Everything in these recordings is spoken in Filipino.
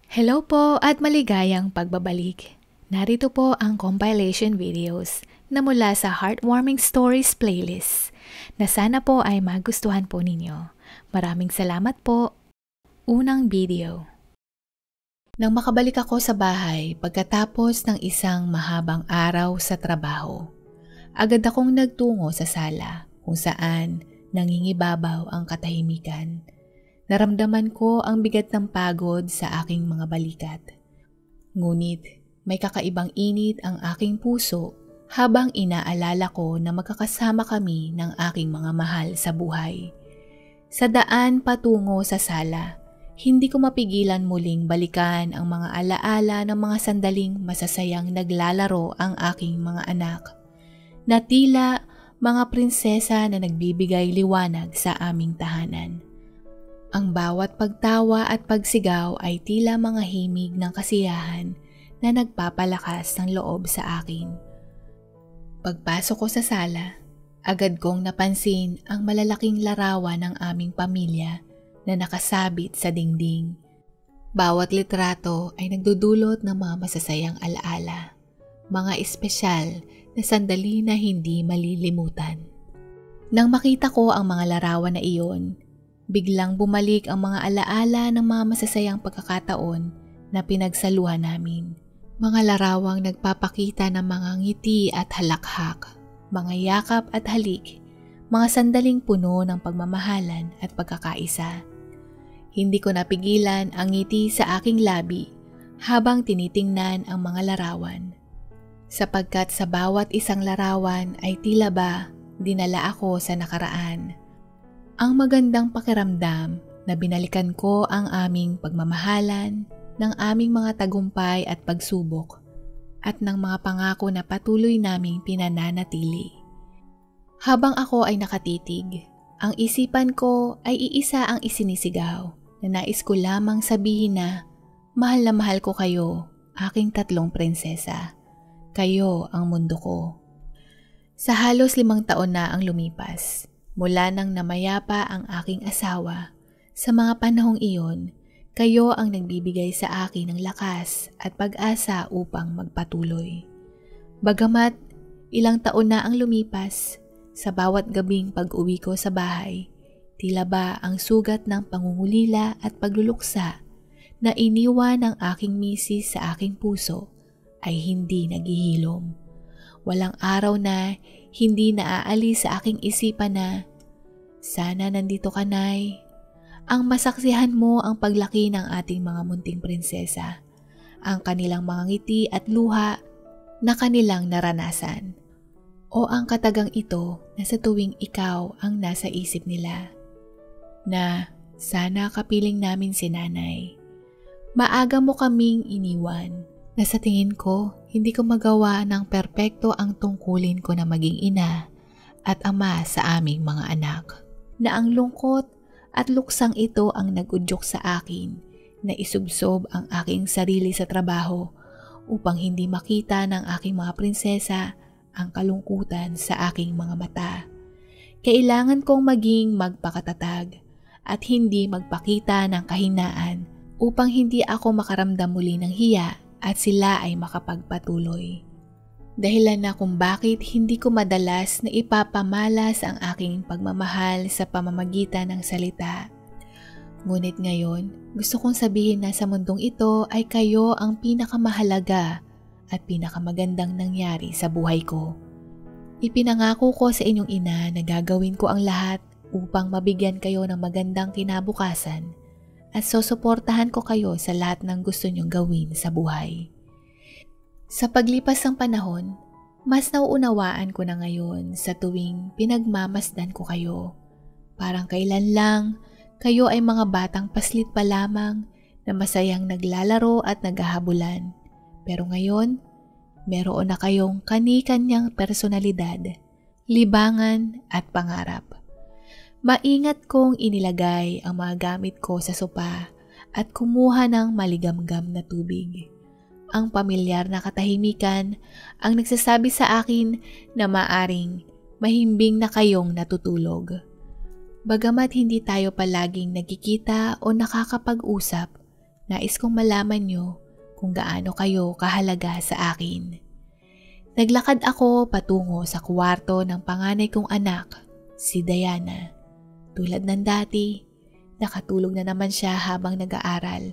Hello po at maligayang pagbabalik. Narito po ang compilation videos na mula sa Heartwarming Stories playlist na sana po ay magustuhan po ninyo. Maraming salamat po. Unang video. Nang makabalik ako sa bahay pagkatapos ng isang mahabang araw sa trabaho, agad akong nagtungo sa sala kung saan nangingibabaw ang katahimikan. Naramdaman ko ang bigat ng pagod sa aking mga balikat. Ngunit may kakaibang init ang aking puso habang inaalala ko na magkakasama kami ng aking mga mahal sa buhay. Sa daan patungo sa sala, hindi ko mapigilan muling balikan ang mga alaala ng mga sandaling masasayang naglalaro ang aking mga anak, na tila mga prinsesa na nagbibigay liwanag sa aming tahanan. Ang bawat pagtawa at pagsigaw ay tila mga himig ng kasiyahan na nagpapalakas ng loob sa akin. Pagpasok ko sa sala, agad kong napansin ang malalaking larawan ng aming pamilya na nakasabit sa dingding. Bawat litrato ay nagdudulot ng mga masasayang alaala, mga espesyal na sandali na hindi malilimutan. Nang makita ko ang mga larawan na iyon, biglang bumalik ang mga alaala ng mga masasayang pagkakataon na pinagsaluhan namin. Mga larawang nagpapakita ng mga ngiti at halakhak, mga yakap at halik, mga sandaling puno ng pagmamahalan at pagkakaisa. Hindi ko napigilan ang ngiti sa aking labi habang tinitingnan ang mga larawan. Sapagkat sa bawat isang larawan ay tila ba dinala ako sa nakaraan. Ang magandang pakiramdam na binalikan ko ang aming pagmamahalan, ng aming mga tagumpay at pagsubok, at ng mga pangako na patuloy naming pinananatili. Habang ako ay nakatitig, ang isipan ko ay iisa ang isinisigaw na nais ko lamang sabihin na mahal ko kayo, aking tatlong prinsesa. Kayo ang mundo ko. Sa halos 5 taon na ang lumipas, mula nang namayapa ang aking asawa, sa mga panahong iyon, kayo ang nagbibigay sa akin ng lakas at pag-asa upang magpatuloy. Bagamat ilang taon na ang lumipas, sa bawat gabing pag-uwi ko sa bahay, tila ba ang sugat ng pangungulila at pagluluksa na iniwan ng aking misis sa aking puso ay hindi naghihilom. Walang araw na hindi naaalis sa aking isipan na, sana nandito ka, Nay. Ang masaksihan mo ang paglaki ng ating mga munting prinsesa, ang kanilang mga ngiti at luha na kanilang naranasan, o ang katagang ito na sa tuwing ikaw ang nasa isip nila. Na sana kapiling namin si Nanay. Maaga mo kaming iniwan, na sa tingin ko hindi ko magawa ng perpekto ang tungkulin ko na maging ina at ama sa aming mga anak. Na ang lungkot at luksang ito ang nagudyok sa akin na isubsob ang aking sarili sa trabaho upang hindi makita ng aking mga prinsesa ang kalungkutan sa aking mga mata. Kailangan kong maging magpakatatag at hindi magpakita ng kahinaan upang hindi ako makaramdam muli ng hiya at sila ay makapagpatuloy. Dahilan na kung bakit hindi ko madalas na ipapamalas ang aking pagmamahal sa pamamagitan ng salita. Ngunit ngayon, gusto kong sabihin na sa mundong ito ay kayo ang pinakamahalaga at pinakamagandang nangyari sa buhay ko. Ipinangako ko sa inyong ina na gagawin ko ang lahat upang mabigyan kayo ng magandang kinabukasan at susuportahan ko kayo sa lahat ng gusto nyong gawin sa buhay. Sa paglipas ng panahon, mas nauunawaan ko na ngayon sa tuwing pinagmamasdan ko kayo. Parang kailan lang kayo ay mga batang paslit pa lamang na masayang naglalaro at naghahabulan. Pero ngayon, meron na kayong kani-kanyang personalidad, libangan at pangarap. Maingat kong inilagay ang mga gamit ko sa sopa at kumuha ng maligamgam na tubig. Ang pamilyar na katahimikan ang nagsasabi sa akin na maaring mahimbing na kayong natutulog. Bagamat hindi tayo palaging nagkikita o nakakapag-usap, nais kong malaman nyo kung gaano kayo kahalaga sa akin. Naglakad ako patungo sa kwarto ng panganay kong anak, si Diana. Tulad ng dati, nakatulog na naman siya habang nag-aaral.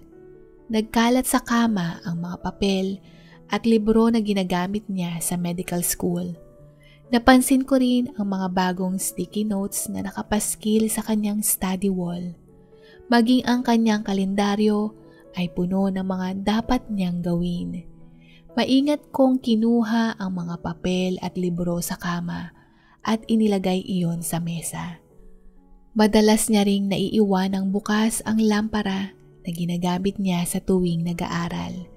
Nagkalat sa kama ang mga papel at libro na ginagamit niya sa medical school. Napansin ko rin ang mga bagong sticky notes na nakapaskil sa kanyang study wall. Maging ang kanyang kalendaryo ay puno ng mga dapat niyang gawin. Maingat kong kinuha ang mga papel at libro sa kama at inilagay iyon sa mesa. Madalas niya ring naiiwan ng bukas ang lampara na ginagamit niya sa tuwing nag-aaral.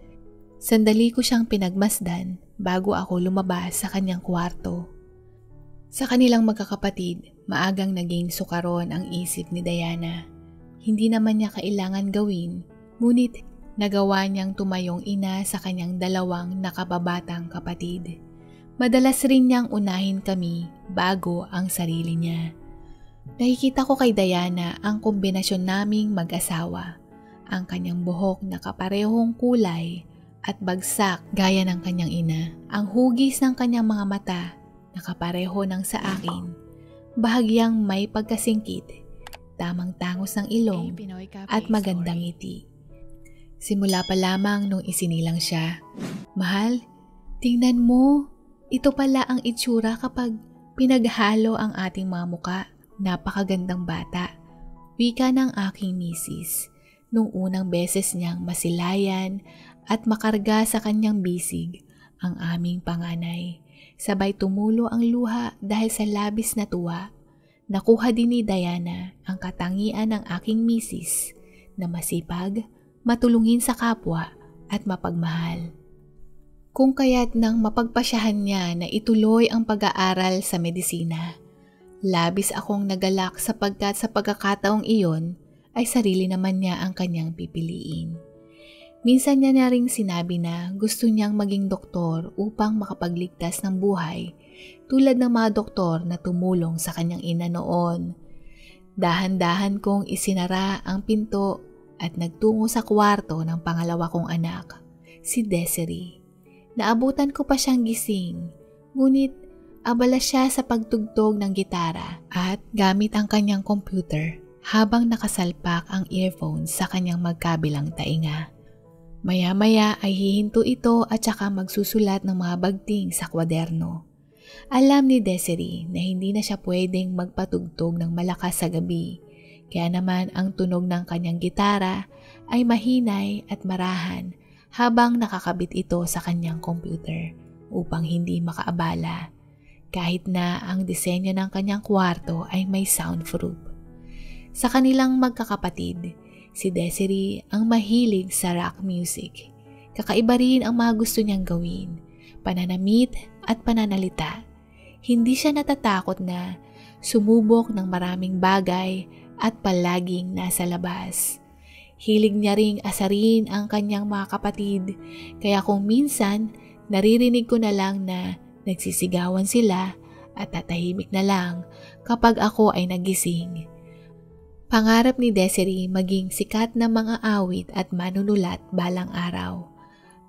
Sandali ko siyang pinagmasdan bago ako lumabas sa kanyang kwarto. Sa kanilang magkakapatid, maagang naging sukaron ang isip ni Diana. Hindi naman niya kailangan gawin, ngunit nagawa niyang tumayong ina sa kanyang dalawang nakababatang kapatid. Madalas rin niyang unahin kami bago ang sarili niya. Nakikita ko kay Diana ang kombinasyon naming mag-asawa. Ang kanyang buhok na kaparehong kulay at bagsak gaya ng kanyang ina. Ang hugis ng kanyang mga mata nakapareho ng sa akin, bahagyang may pagkasingkit, tamang tangos ng ilong at magandang ngiti. Simula pa lamang nung isinilang siya, "Mahal, tingnan mo, ito pala ang itsura kapag pinaghalo ang ating mga muka. Napakagandang bata," wika ng aking misis nung unang beses niyang masilayan at makarga sa kanyang bisig ang aming panganay. Sabay tumulo ang luha dahil sa labis na tuwa. Nakuha din ni Diana ang katangian ng aking misis na masipag, matulungin sa kapwa at mapagmahal. Kung kaya't nang mapagpasyahan niya na ituloy ang pag-aaral sa medisina, labis akong nagalak sapagkat sa pagkakataong iyon ay sarili naman niya ang kanyang pipiliin. Minsan niya na ring sinabi na gusto niyang maging doktor upang makapagligtas ng buhay tulad ng mga doktor na tumulong sa kanyang ina noon. Dahan-dahan kong isinara ang pinto at nagtungo sa kwarto ng pangalawa kong anak, si Desiree. Naabutan ko pa siyang gising, ngunit abala siya sa pagtugtog ng gitara at gamit ang kanyang computer habang nakasalpak ang earphones sa kanyang magkabilang tainga. Maya-maya ay hihinto ito at saka magsusulat ng mga bagting sa kwaderno. Alam ni Desiree na hindi na siya pwedeng magpatugtog ng malakas sa gabi, kaya naman ang tunog ng kanyang gitara ay mahinay at marahan habang nakakabit ito sa kanyang computer upang hindi makaabala, kahit na ang disenyo ng kanyang kwarto ay may soundproof. Sa kanilang magkakapatid, si Desiree ang mahilig sa rock music. Kakaiba rin ang mga gusto niyang gawin, pananamit at pananalita. Hindi siya natatakot na sumubok ng maraming bagay at palaging nasa labas. Hilig niya ring asarin ang kanyang mga kapatid, kaya kung minsan naririnig ko na lang na nagsisigawan sila at tatahimik na lang kapag ako ay nagising. Pangarap ni Desiree maging sikat na mga awit at manunulat balang araw.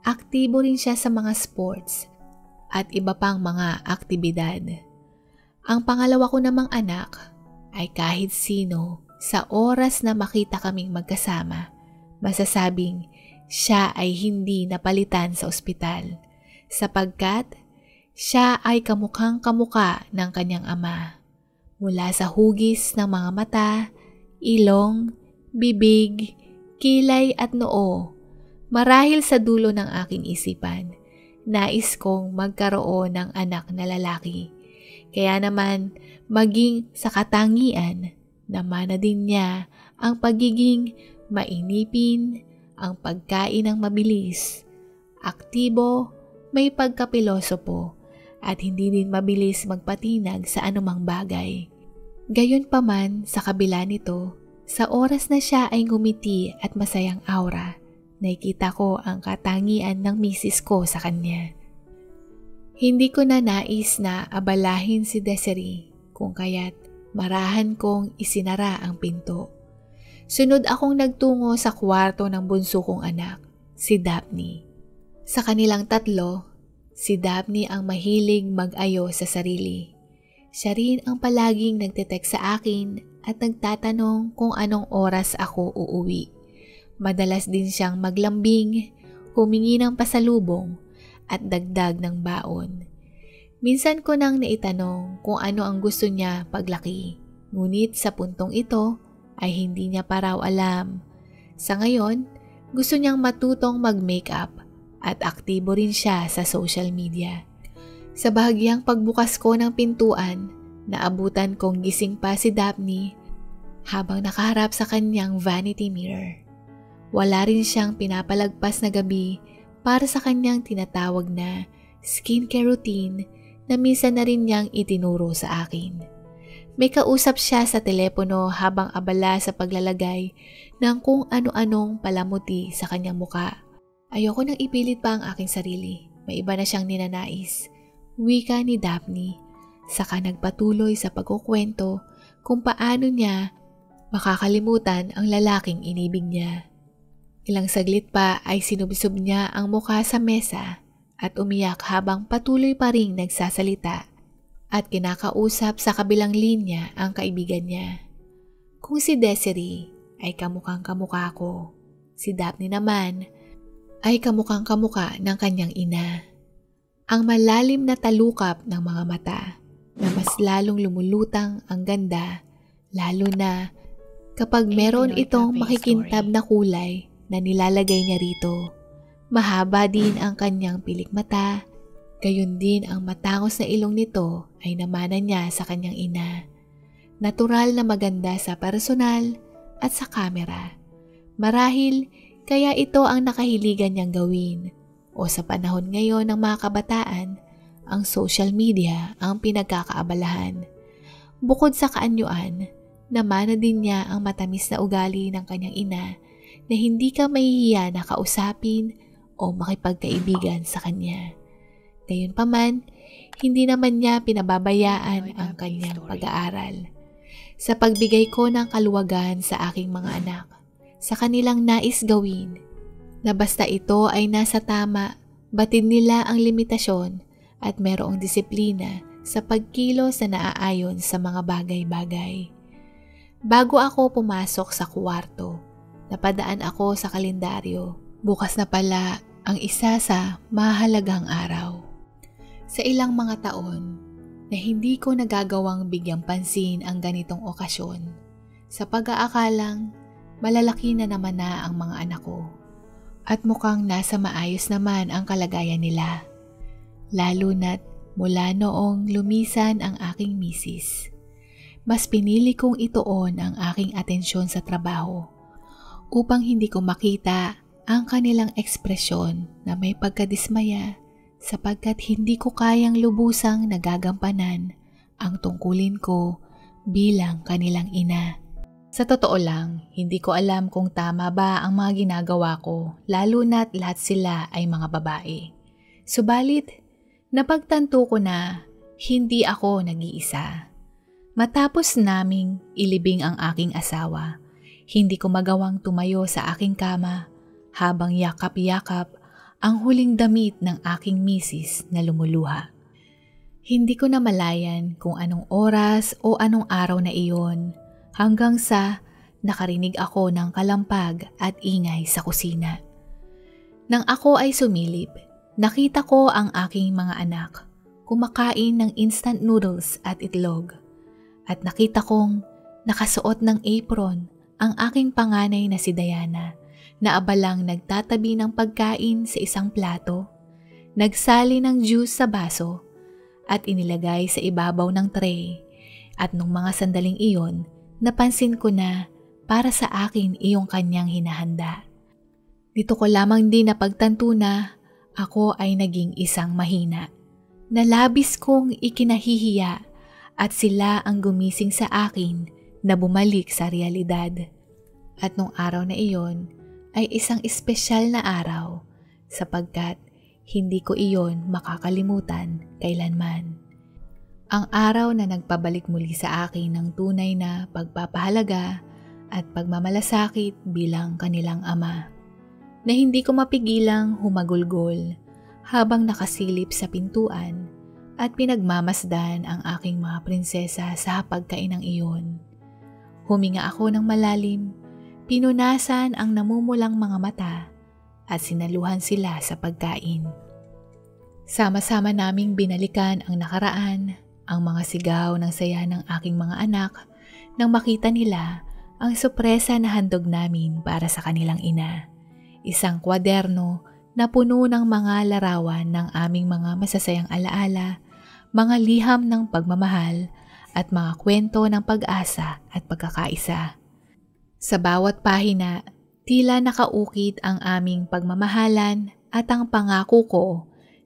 Aktibo rin siya sa mga sports at iba pang mga aktibidad. Ang pangalawa ko namang anak ay kahit sino sa oras na makita kaming magkasama, masasabing siya ay hindi napalitan sa ospital sapagkat siya ay kamukhang kamuka ng kanyang ama. Mula sa hugis ng mga mata, ilong, bibig, kilay at noo, marahil sa dulo ng aking isipan, nais kong magkaroon ng anak na lalaki. Kaya naman maging sa katangian, namana din niya ang pagiging mainipin, ang pagkain ng mabilis, aktibo, may pagkapilosopo, at hindi din mabilis magpatinag sa anumang bagay. Gayunpaman sa kabila nito, sa oras na siya ay ngumiti at masayang aura, nakikita ko ang katangian ng misis ko sa kanya. Hindi ko na nais na abalahin si Desiree, kung kaya't Marahan kong isinara ang pinto. Sunod akong nagtungo sa kwarto ng bunso kong anak, si Daphne. Sa kanilang tatlo, si Daphne ang mahilig mag-ayos sa sarili. Siya rin ang palaging nagte-text sa akin at nagtatanong kung anong oras ako uuwi. Madalas din siyang maglambing, humingi ng pasalubong at dagdag ng baon. Minsan ko nang naitanong kung ano ang gusto niya paglaki. Ngunit sa puntong ito ay hindi niya pa raw alam. Sa ngayon, gusto niyang matutong mag-makeup at aktibo rin siya sa social media. Sa bahagyang pagbukas ko ng pintuan, naabutan kong gising pa si Daphne habang nakaharap sa kanyang vanity mirror. Wala rin siyang pinapalagpas na gabi para sa kanyang tinatawag na skincare routine na minsan na rin niyang itinuro sa akin. May kausap siya sa telepono habang abala sa paglalagay ng kung ano-anong palamuti sa kanyang muka. Ayoko nang ipilit pa ang aking sarili. May iba na siyang ninanais. Wika ni Daphne. Saka nagpatuloy sa pagkukwento kung paano niya makakalimutan ang lalaking inibig niya. Ilang saglit pa ay sinubsob niya ang muka sa mesa at umiyak habang patuloy pa ring nagsasalita. At kinakausap sa kabilang linya ang kaibigan niya. Kung si Desiree ay kamukhang kamukha ko, si Daphne naman ay kamukhang kamukha ng kanyang ina. Ang malalim na talukap ng mga mata na mas lalong lumulutang ang ganda, lalo na kapag meron itong makikintab na kulay na nilalagay niya rito. Mahaba din ang kanyang pilik mata. Gayon din ang matangos na ilong nito ay namana niya sa kanyang ina. Natural na maganda sa personal at sa kamera. Marahil kaya ito ang nakahiligan niyang gawin o sa panahon ngayon ng mga kabataan, ang social media ang pinagkakaabalahan. Bukod sa kaanyuan, namana din niya ang matamis na ugali ng kanyang ina na hindi ka mahihiya na kausapin o makipagkaibigan sa kanya. Gayunpaman, hindi naman niya pinababayaan ang kanyang pag-aaral. Sa pagbigay ko ng kaluwagan sa aking mga anak, sa kanilang nais gawin, na basta ito ay nasa tama, batid nila ang limitasyon at merong disiplina sa pagkilos na naaayon sa mga bagay-bagay. Bago ako pumasok sa kwarto, napadaan ako sa kalendaryo. Bukas na pala ang isa sa mahalagang araw. Sa ilang mga taon na hindi ko nagagawang bigyang pansin ang ganitong okasyon, sa pag-aakalang malalaki na naman na ang mga anak ko at mukhang nasa maayos naman ang kalagayan nila. Lalo na't mula noong lumisan ang aking misis, mas pinili kong ituon ang aking atensyon sa trabaho upang hindi ko makita ang kanilang ekspresyon na may pagkadismaya sapagkat hindi ko kayang lubusang nagagampanan ang tungkulin ko bilang kanilang ina. Sa totoo lang, hindi ko alam kung tama ba ang mga ginagawa ko, lalo na't lahat sila ay mga babae. Subalit, napagtanto ko na hindi ako nag-iisa. Matapos naming ilibing ang aking asawa, hindi ko magawang tumayo sa aking kama habang yakap-yakap ang huling damit ng aking misis na lumuluha. Hindi ko na malayan kung anong oras o anong araw na iyon hanggang sa nakarinig ako ng kalampag at ingay sa kusina. Nang ako ay sumilip, nakita ko ang aking mga anak kumakain ng instant noodles at itlog at nakita kong nakasuot ng apron ang aking panganay na si Diana na abalang nagtatabi ng pagkain sa isang plato, nagsali ng juice sa baso at inilagay sa ibabaw ng tray. At nung mga sandaling iyon, napansin ko na para sa akin iyong kanyang hinahanda. Dito ko lamang din napagtanto na ako ay naging isang mahina. Nalabis kong ikinahihiya at sila ang gumising sa akin na bumalik sa realidad. At nung araw na iyon, ay isang espesyal na araw sapagkat hindi ko iyon makakalimutan kailanman. Ang araw na nagpabalik muli sa akin ng tunay na pagpapahalaga at pagmamalasakit bilang kanilang ama, na hindi ko mapigilang humagulgol habang nakasilip sa pintuan at pinagmamasdan ang aking mga prinsesa sa hapagkainang iyon. Huminga ako ng malalim, pinunasan ang namumulang mga mata at sinaluhan sila sa pagkain. Sama-sama naming binalikan ang nakaraan, ang mga sigaw ng saya ng aking mga anak nang makita nila ang sorpresa na handog namin para sa kanilang ina. Isang kwaderno na puno ng mga larawan ng aming mga masasayang alaala, mga liham ng pagmamahal at mga kwento ng pag-asa at pagkakaisa. Sa bawat pahina, tila nakaukit ang aming pagmamahalan at ang pangako ko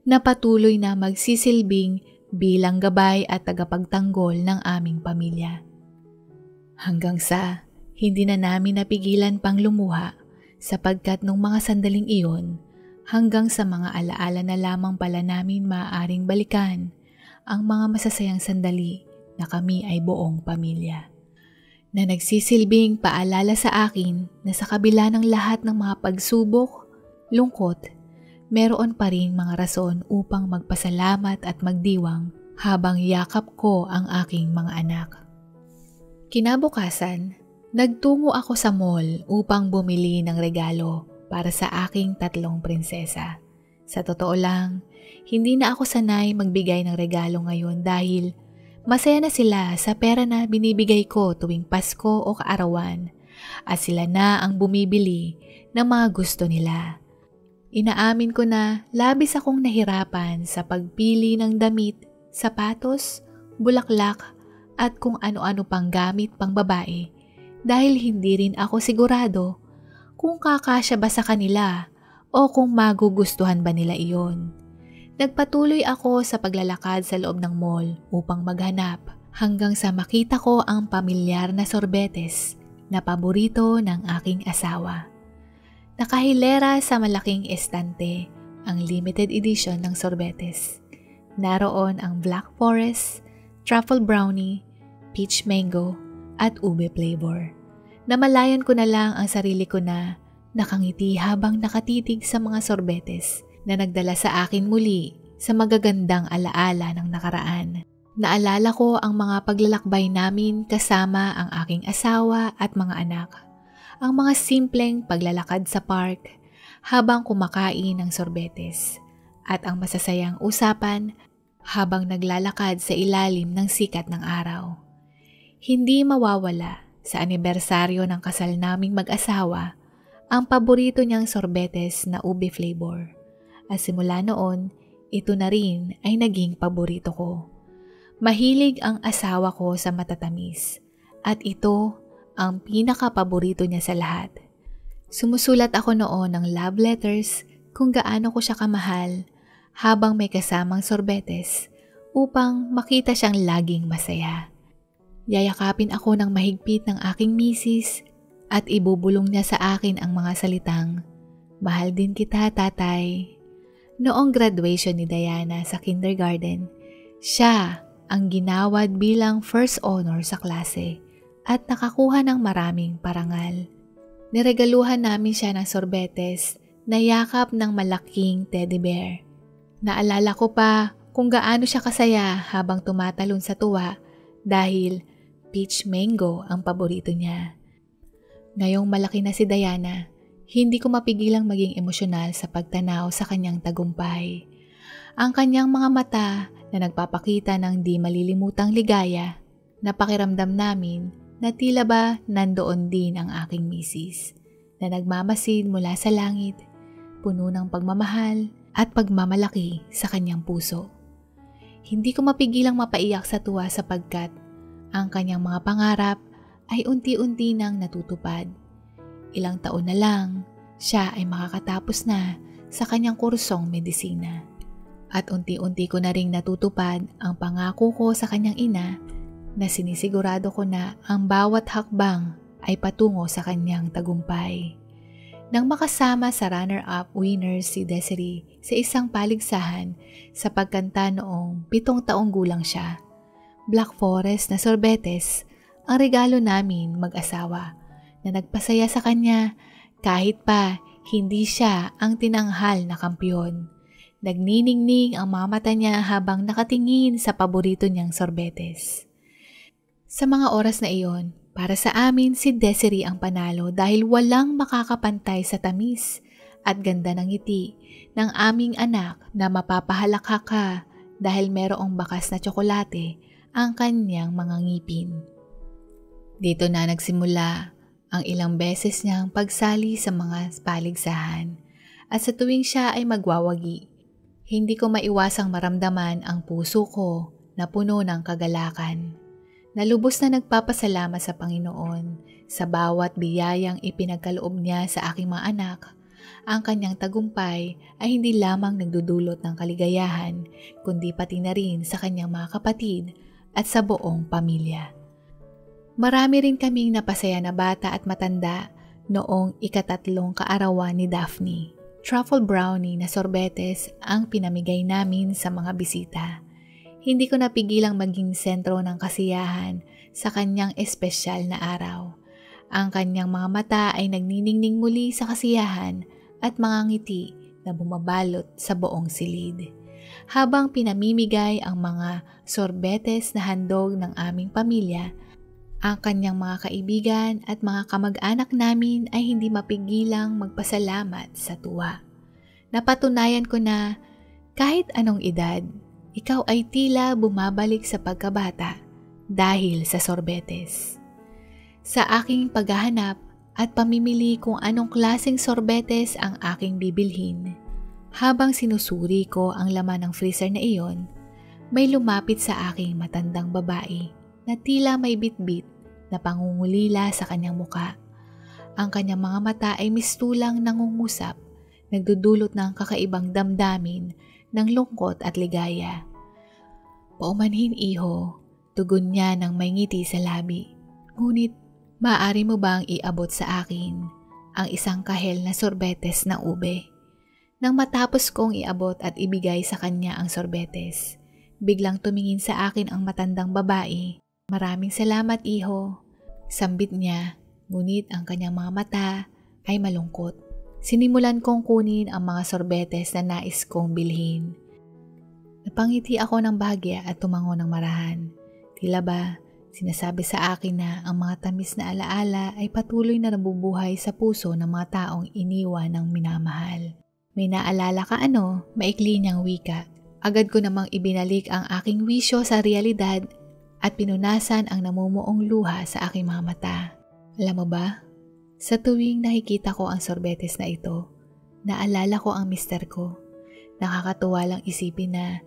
na patuloy na magsisilbing bilang gabay at tagapagtanggol ng aming pamilya. Hanggang sa hindi na namin napigilan pang lumuha sapagkat nung mga sandaling iyon, hanggang sa mga alaala na lamang pala namin maaaring balikan ang mga masasayang sandali na kami ay buong pamilya. Na nagsisilbing paalala sa akin na sa kabila ng lahat ng mga pagsubok, lungkot, meron pa rin mga rason upang magpasalamat at magdiwang habang yakap ko ang aking mga anak. Kinabukasan, nagtungo ako sa mall upang bumili ng regalo para sa aking 3 prinsesa. Sa totoo lang, hindi na ako sanay magbigay ng regalo ngayon dahil masaya na sila sa pera na binibigay ko tuwing Pasko o kaarawan at sila na ang bumibili ng mga gusto nila. Inaamin ko na labis akong nahirapan sa pagpili ng damit, sapatos, bulaklak at kung ano-ano pang gamit pang babae dahil hindi rin ako sigurado kung kakasya ba sa kanila o kung magugustuhan ba nila iyon. Nagpatuloy ako sa paglalakad sa loob ng mall upang maghanap hanggang sa makita ko ang pamilyar na sorbetes na paborito ng aking asawa. Nakahilera sa malaking estante ang limited edition ng sorbetes. Naroon ang Black Forest, Truffle Brownie, Peach Mango at Ube flavor. Namalayan ko na lang ang sarili ko na nakangiti habang nakatitig sa mga sorbetes na nagdala sa akin muli sa magagandang alaala ng nakaraan. Naalala ko ang mga paglalakbay namin kasama ang aking asawa at mga anak. Ang mga simpleng paglalakad sa park habang kumakain ng sorbetes at ang masasayang usapan habang naglalakad sa ilalim ng sikat ng araw. Hindi mawawala sa anibersaryo ng kasal naming mag-asawa ang paborito niyang sorbetes na ube flavor. At simula noon, ito na rin ay naging paborito ko. Mahilig ang asawa ko sa matatamis at ito ang pinaka-paborito niya sa lahat. Sumusulat ako noon ng love letters kung gaano ko siya kamahal habang may kasamang sorbetes upang makita siyang laging masaya. Yayakapin ako ng mahigpit ng aking misis at ibubulong niya sa akin ang mga salitang, "Mahal din kita, tatay." Noong graduation ni Diana sa kindergarten, siya ang ginawad bilang first honor sa klase at nakakuha ng maraming parangal. Niregaluhan namin siya ng sorbetes na yakap ng malaking teddy bear. Naalala ko pa kung gaano siya kasaya habang tumatalon sa tuwa dahil peach mango ang paborito niya. Ngayong malaki na si Diana, hindi ko mapigilang maging emosyonal sa pagtanaw sa kanyang tagumpay. Ang kanyang mga mata na nagpapakita ng di malilimutang ligaya na pakiramdam namin na tila ba nandoon din ang aking misis na nagmamasid mula sa langit, puno ng pagmamahal at pagmamalaki sa kanyang puso. Hindi ko mapigilang mapaiyak sa tuwa sapagkat ang kanyang mga pangarap ay unti-unti nang natutupad. Ilang taon na lang, siya ay makakatapos na sa kanyang kursong medisina. At unti-unti ko na ring natutupad ang pangako ko sa kanyang ina na sinisigurado ko na ang bawat hakbang ay patungo sa kanyang tagumpay. Nang makasama sa runner-up winner si Desiree sa isang paligsahan sa pagkanta noong 7 taong gulang siya, Black Forest na sorbetes ang regalo namin mag-asawa na nagpasaya sa kanya kahit pa hindi siya ang tinanghal na kampiyon. Nagniningning ang mga mata niya habang nakatingin sa paborito niyang sorbetes. Sa mga oras na iyon, para sa amin si Desiree ang panalo dahil walang makakapantay sa tamis at ganda ng ngiti ng aming anak na mapapahalakha ka dahil merong bakas na tsokolate ang kanyang mga ngipin. Dito na nagsimula ang ilang beses niyang pagsali sa mga paligsahan at sa tuwing siya ay magwawagi, hindi ko maiwasang maramdaman ang puso ko na puno ng kagalakan. Nalubos na nagpapasalamat sa Panginoon sa bawat biyayang ipinagkaloob niya sa aking mga anak. Ang kanyang tagumpay ay hindi lamang nagdudulot ng kaligayahan, kundi pati na rin sa kanyang mga kapatid at sa buong pamilya. Marami rin kaming napasaya na bata at matanda noong ikatatlong kaarawan ni Daphne. Truffle brownie na sorbetes ang pinamigay namin sa mga bisita. Hindi ko napigilang maging sentro ng kasiyahan sa kanyang espesyal na araw. Ang kanyang mga mata ay nagniningning muli sa kasiyahan at mga ngiti na bumabalot sa buong silid. Habang pinamimigay ang mga sorbetes na handog ng aming pamilya, ang kanyang mga kaibigan at mga kamag-anak namin ay hindi mapigilang magpasalamat sa tuwa. Napatunayan ko na kahit anong edad, ikaw ay tila bumabalik sa pagkabata dahil sa sorbetes. Sa aking paghahanap at pamimili kung anong klaseng sorbetes ang aking bibilhin, habang sinusuri ko ang laman ng freezer na iyon, may lumapit sa aking matandang babae na tila may bitbit na pangungulila sa kanyang muka. Ang kanyang mga mata ay mistulang nangungusap, nagdudulot ng kakaibang damdamin ng lungkot at ligaya. Paumanhin iho, tugon niya ng may ngiti sa labi. Ngunit, maaari mo bang iabot sa akin ang isang kahel na sorbetes na ube? Nang matapos kong iabot at ibigay sa kanya ang sorbetes, biglang tumingin sa akin ang matandang babae. Maraming salamat iho, sambit niya, ngunit ang kanyang mga mata ay malungkot. Sinimulan kong kunin ang mga sorbetes na nais kong bilhin. Napangiti ako ng bahagya at tumango ng marahan. Tila ba, sinasabi sa akin na ang mga tamis na alaala ay patuloy na nabubuhay sa puso ng mga taong iniwan ng minamahal. May naalala ka ano? Maikli niyang wika. Agad ko namang ibinalik ang aking wisyo sa realidad at pinunasan ang namumuong luha sa aking mga mata. Alam mo ba, sa tuwing nakikita ko ang sorbetes na ito, naalala ko ang mister ko. Nakakatuwa lang isipin na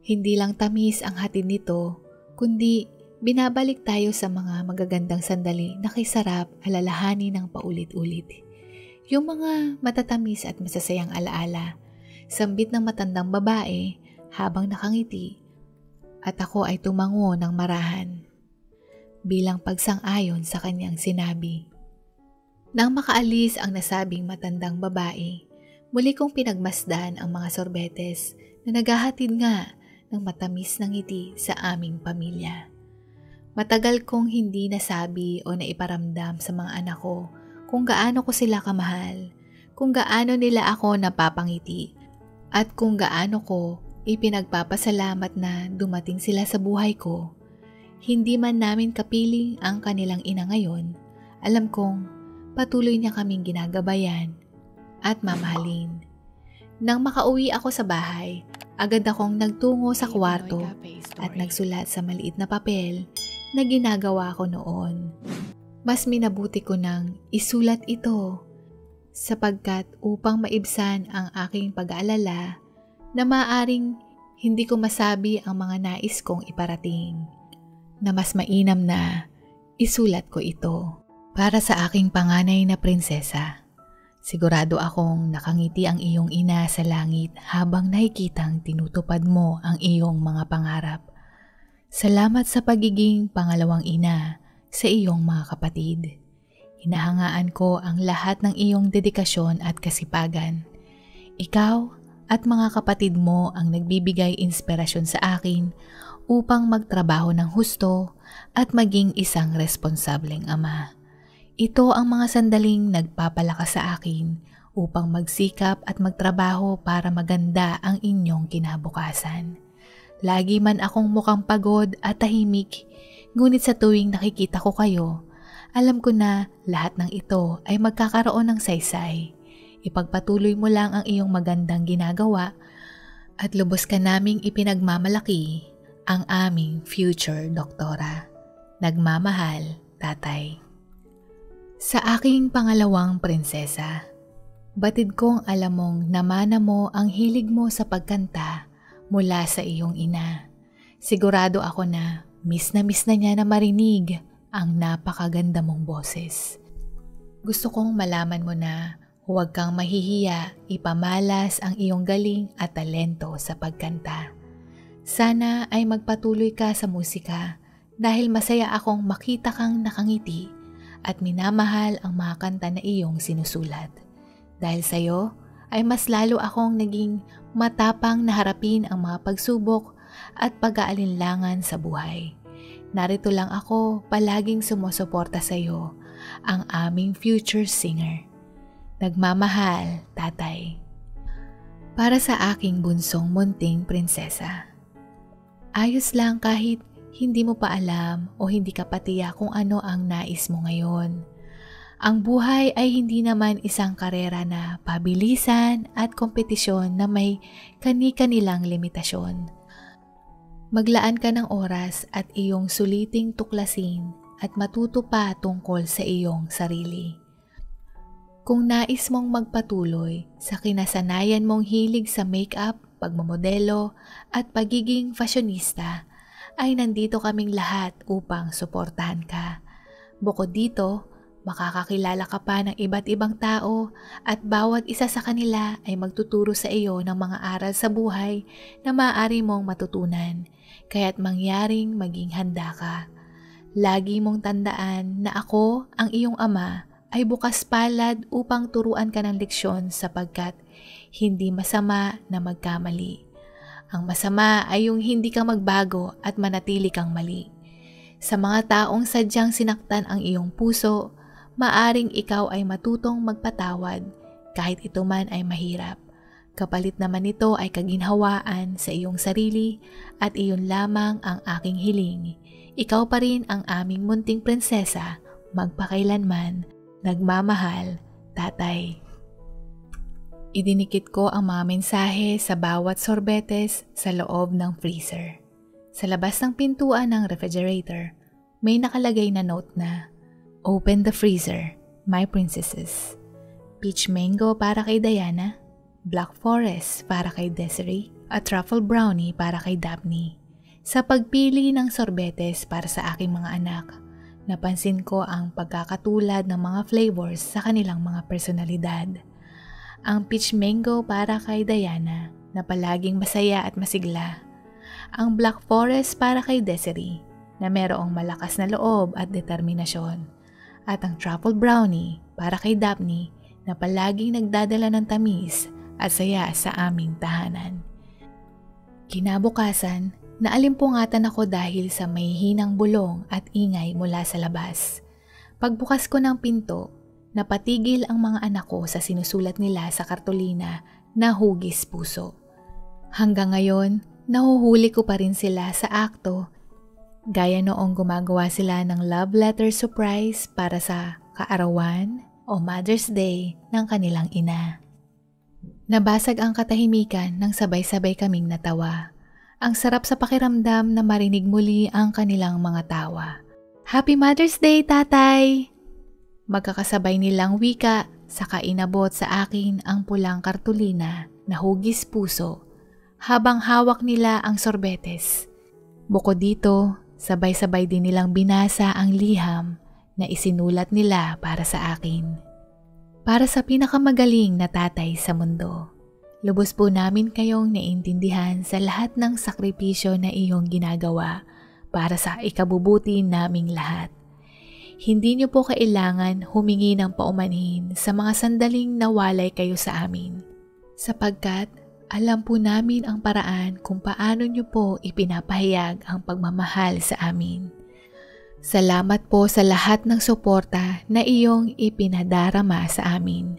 hindi lang tamis ang hatid nito, kundi binabalik tayo sa mga magagandang sandali na kay sarap alalahanin ng paulit-ulit. Yung mga matatamis at masasayang alaala, sambit ng matandang babae habang nakangiti, at ako ay tumango ng marahan bilang pagsang-ayon sa kanyang sinabi. Nang makaalis ang nasabing matandang babae, muli kong pinagmasdan ang mga sorbetes na naghahatid nga ng matamis na ngiti sa aming pamilya. Matagal kong hindi nasabi o naiparamdam sa mga anak ko kung gaano ko sila kamahal, kung gaano nila ako napapangiti, at kung gaano ko ipinagpapasalamat na dumating sila sa buhay ko. Hindi man namin kapiling ang kanilang ina ngayon, alam kong patuloy niya kaming ginagabayan at mamahalin. Nang makauwi ako sa bahay, agad akong nagtungo sa kwarto at nagsulat sa maliit na papel na ginagawa ko noon. Mas minabuti ko nang isulat ito sapagkat upang maibsan ang aking pag-aalala na maaring hindi ko masabi ang mga nais kong iparating, na mas mainam na isulat ko ito para sa aking panganay na prinsesa. Sigurado akong nakangiti ang iyong ina sa langit habang nakikitang tinutupad mo ang iyong mga pangarap. Salamat sa pagiging pangalawang ina sa iyong mga kapatid. Hinahangaan ko ang lahat ng iyong dedikasyon at kasipagan. Ikaw at mga kapatid mo ang nagbibigay inspirasyon sa akin upang magtrabaho ng husto at maging isang responsableng ama. Ito ang mga sandaling nagpapalakas sa akin upang magsikap at magtrabaho para maganda ang inyong kinabukasan. Lagi man akong mukhang pagod at tahimik, ngunit sa tuwing nakikita ko kayo, alam ko na lahat ng ito ay magkakaroon ng saysay. Ipagpatuloy mo lang ang iyong magandang ginagawa at lubos ka naming ipinagmamalaki ang aming future doktora. Nagmamahal, Tatay. Sa aking pangalawang prinsesa, batid kong alam mong namana mo ang hilig mo sa pagkanta mula sa iyong ina. Sigurado ako na miss na niya na marinig ang napakaganda mong boses. Gusto kong malaman mo na huwag kang mahihiya ipamalas ang iyong galing at talento sa pagkanta. Sana ay magpatuloy ka sa musika dahil masaya akong makita kang nakangiti at minamahal ang mga kanta na iyong sinusulat. Dahil sa'yo ay mas lalo akong naging matapang na harapin ang mga pagsubok at pag-aalinlangan sa buhay. Narito lang ako palaging sumusuporta sa'yo, ang aming future singer. Nagmamahal, Tatay. Para sa aking bunsong munting prinsesa. Ayos lang kahit hindi mo pa alam o hindi ka patiya kung ano ang nais mo ngayon. Ang buhay ay hindi naman isang karera na pabilisan at kompetisyon na may kani-kanilang limitasyon. Maglaan ka ng oras at iyong suliting tuklasin at matuto pa tungkol sa iyong sarili. Kung nais mong magpatuloy sa kinasanayan mong hilig sa makeup, pagmamodelo at pagiging fashionista, ay nandito kaming lahat upang suportahan ka. Bukod dito, makakakilala ka pa ng iba't ibang tao at bawat isa sa kanila ay magtuturo sa iyo ng mga aral sa buhay na maaari mong matutunan, kaya't mangyaring maging handa ka. Lagi mong tandaan na ako, ang iyong ama, ay bukas palad upang turuan ka ng leksyon sapagkat hindi masama na magkamali. Ang masama ay yung hindi ka magbago at manatili kang mali. Sa mga taong sadyang sinaktan ang iyong puso, maaring ikaw ay matutong magpatawad kahit ito man ay mahirap. Kapalit naman nito ay kaginhawaan sa iyong sarili at iyon lamang ang aking hiling. Ikaw pa rin ang aming munting prinsesa, magpakailanman. Nagmamahal, Tatay. Idinikit ko ang mga mensahe sa bawat sorbetes sa loob ng freezer. Sa labas ng pintuan ng refrigerator, may nakalagay na note na, "Open the freezer, my princesses." Peach mango para kay Diana, Black Forest para kay Desiree, at truffle brownie para kay Daphne. Sa pagpili ng sorbetes para sa aking mga anak, napansin ko ang pagkakatulad ng mga flavors sa kanilang mga personalidad. Ang peach mango para kay Diana na palaging masaya at masigla. Ang Black Forest para kay Desiree na merong malakas na loob at determinasyon. At ang truffle brownie para kay Daphne na palaging nagdadala ng tamis at saya sa aming tahanan. Kinabukasan, naalimpungatan ako dahil sa may hinang bulong at ingay mula sa labas. Pagbukas ko ng pinto, napatigil ang mga anak ko sa sinusulat nila sa kartolina na hugis puso. Hanggang ngayon, nahuhuli ko pa rin sila sa akto, gaya noong gumagawa sila ng love letter surprise para sa kaarawan o Mother's Day ng kanilang ina. Nabasag ang katahimikan nang sabay-sabay kaming natawa. Ang sarap sa pakiramdam na marinig muli ang kanilang mga tawa. Happy Mother's Day, Tatay! Magkakasabay nilang wika, saka inabot sa akin ang pulang kartulina na hugis puso habang hawak nila ang sorbetes. Bukod dito, sabay-sabay din nilang binasa ang liham na isinulat nila para sa akin. Para sa pinakamagaling na tatay sa mundo, lubos po namin kayong naiintindihan sa lahat ng sakripisyo na iyong ginagawa para sa ikabubuti naming lahat. Hindi niyo po kailangan humingi ng paumanhin sa mga sandaling nawalay kayo sa amin, sapagkat Alam po namin ang paraan kung paano niyo po ipinapahayag ang pagmamahal sa amin. Salamat po sa lahat ng suporta na iyong ipinadarama sa amin.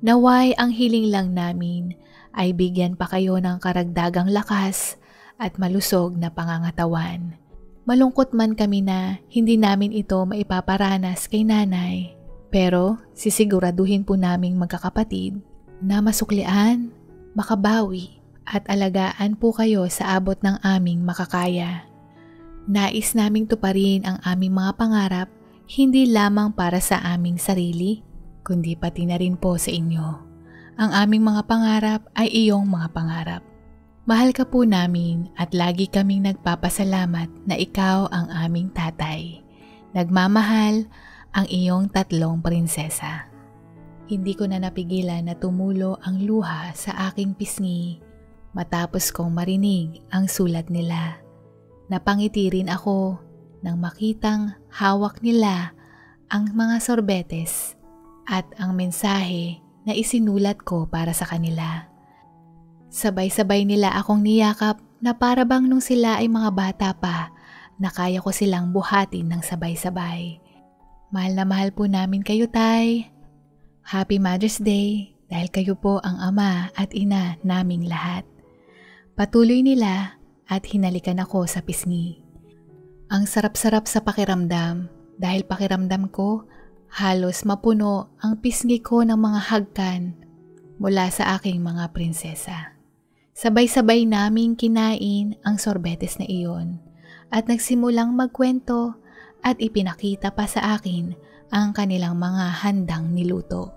Naway ang hiling lang namin ay bigyan pa kayo ng karagdagang lakas at malusog na pangangatawan. Malungkot man kami na hindi namin ito maipaparanas kay nanay, pero sisiguraduhin po naming magkakapatid na masuklian, makabawi at alagaan po kayo sa abot ng aming makakaya. Nais naming tuparin ang aming mga pangarap hindi lamang para sa aming sarili, kundi pati na rin po sa inyo. Ang aming mga pangarap ay iyong mga pangarap. Mahal ka po namin at lagi kaming nagpapasalamat na ikaw ang aming tatay. Nagmamahal ang iyong 3 prinsesa. Hindi ko na napigilan na tumulo ang luha sa aking pisngi matapos kong marinig ang sulat nila. Napangiti rin ako nang makitang hawak nila ang mga sorbetes at ang mensahe na isinulat ko para sa kanila. Sabay-sabay nila akong niyakap na para bang nung sila ay mga bata pa na kaya ko silang buhatin ng sabay-sabay. Mahal na mahal po namin kayo, Tay. Happy Mother's Day dahil kayo po ang ama at ina naming lahat. Patuloy nila at hinalikan ako sa pisngi. Ang sarap-sarap sa pakiramdam dahil pakiramdam ko halos mapuno ang pisngi ko ng mga hagkan mula sa aking mga prinsesa. Sabay-sabay naming kinain ang sorbetes na iyon at nagsimulang magkwento at ipinakita pa sa akin ang kanilang mga handang niluto.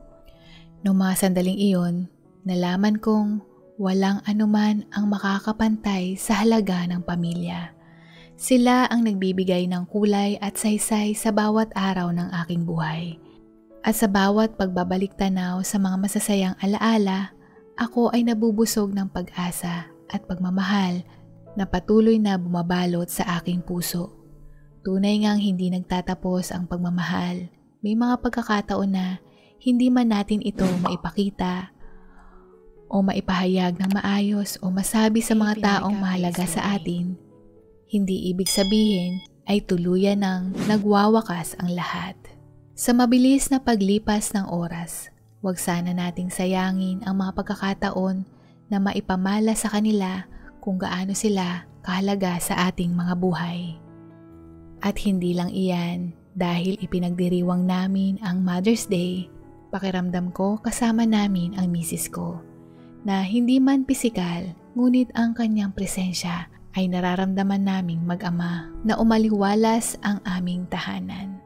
Noong mga sandaling iyon, nalaman kong walang anuman ang makakapantay sa halaga ng pamilya. Sila ang nagbibigay ng kulay at saysay sa bawat araw ng aking buhay. At sa bawat pagbabalik tanaw sa mga masasayang alaala, ako ay nabubusog ng pag-asa at pagmamahal na patuloy na bumabalot sa aking puso. Tunay ngang hindi nagtatapos ang pagmamahal. May mga pagkakataon na hindi man natin ito maipakita o maipahayag ng maayos o masabi sa mga taong mahalaga sa atin. Hindi ibig sabihin ay tuluyan ng nagwawakas ang lahat. Sa mabilis na paglipas ng oras, huwag sana nating sayangin ang mga pagkakataon na maipamala sa kanila kung gaano sila kahalaga sa ating mga buhay. At hindi lang iyan, dahil ipinagdiriwang namin ang Mother's Day, pakiramdam ko kasama namin ang misis ko, na hindi man pisikal, ngunit ang kanyang presensya ay nararamdaman naming mag-ama na umaliwalas ang aming tahanan.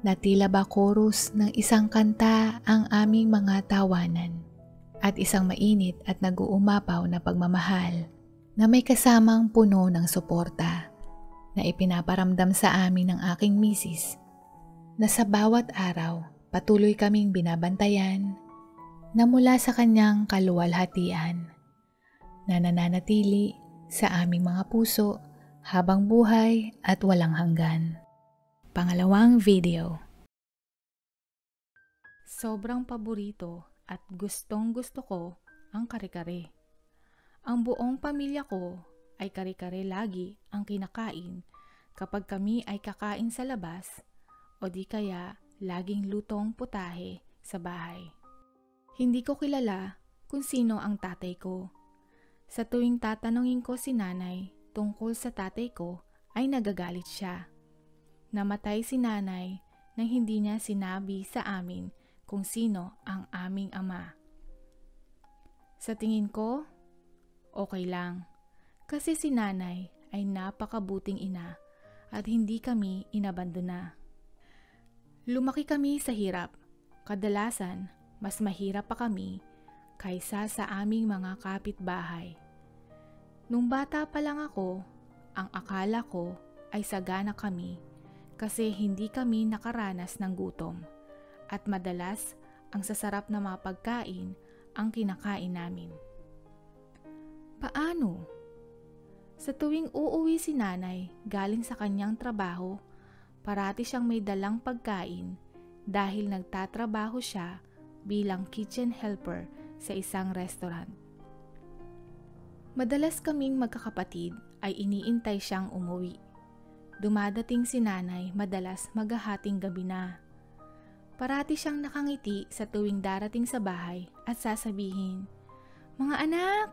Na tila ba chorus ng isang kanta ang aming mga tawanan at isang mainit at nag-uumapaw na pagmamahal na may kasamang puno ng suporta na ipinaparamdam sa amin ng aking misis na sa bawat araw patuloy kaming binabantayan na mula sa kanyang kaluwalhatian na nananatili sa aming mga puso habang buhay at walang hanggan. Pangalawang video. Sobrang paborito at gustong-gusto ko ang kare-kare. Ang buong pamilya ko ay kare-kare lagi ang kinakain kapag kami ay kakain sa labas o di kaya laging lutong putahe sa bahay. Hindi ko kilala kung sino ang tatay ko. Sa tuwing tatanungin ko si nanay tungkol sa tatay ko ay nagagalit siya. Namatay si nanay nang hindi niya sinabi sa amin kung sino ang aming ama. Sa tingin ko, okay lang. Kasi si nanay ay napakabuting ina at hindi kami inabandona. Lumaki kami sa hirap. Kadalasan, mas mahirap pa kami kaysa sa aming mga kapitbahay. Nung bata pa lang ako, ang akala ko ay sagana kami kasi hindi kami nakaranas ng gutom at madalas ang sasarap na mga pagkain ang kinakain namin. Paano? Sa tuwing uuwi si nanay galing sa kanyang trabaho, parati siyang may dalang pagkain dahil nagtatrabaho siya bilang kitchen helper sa isang restaurant. Madalas kaming magkakapatid ay iniintay siyang umuwi. Dumadating si nanay madalas maghahating gabi na. Parati siyang nakangiti sa tuwing darating sa bahay at sasabihin, "Mga anak,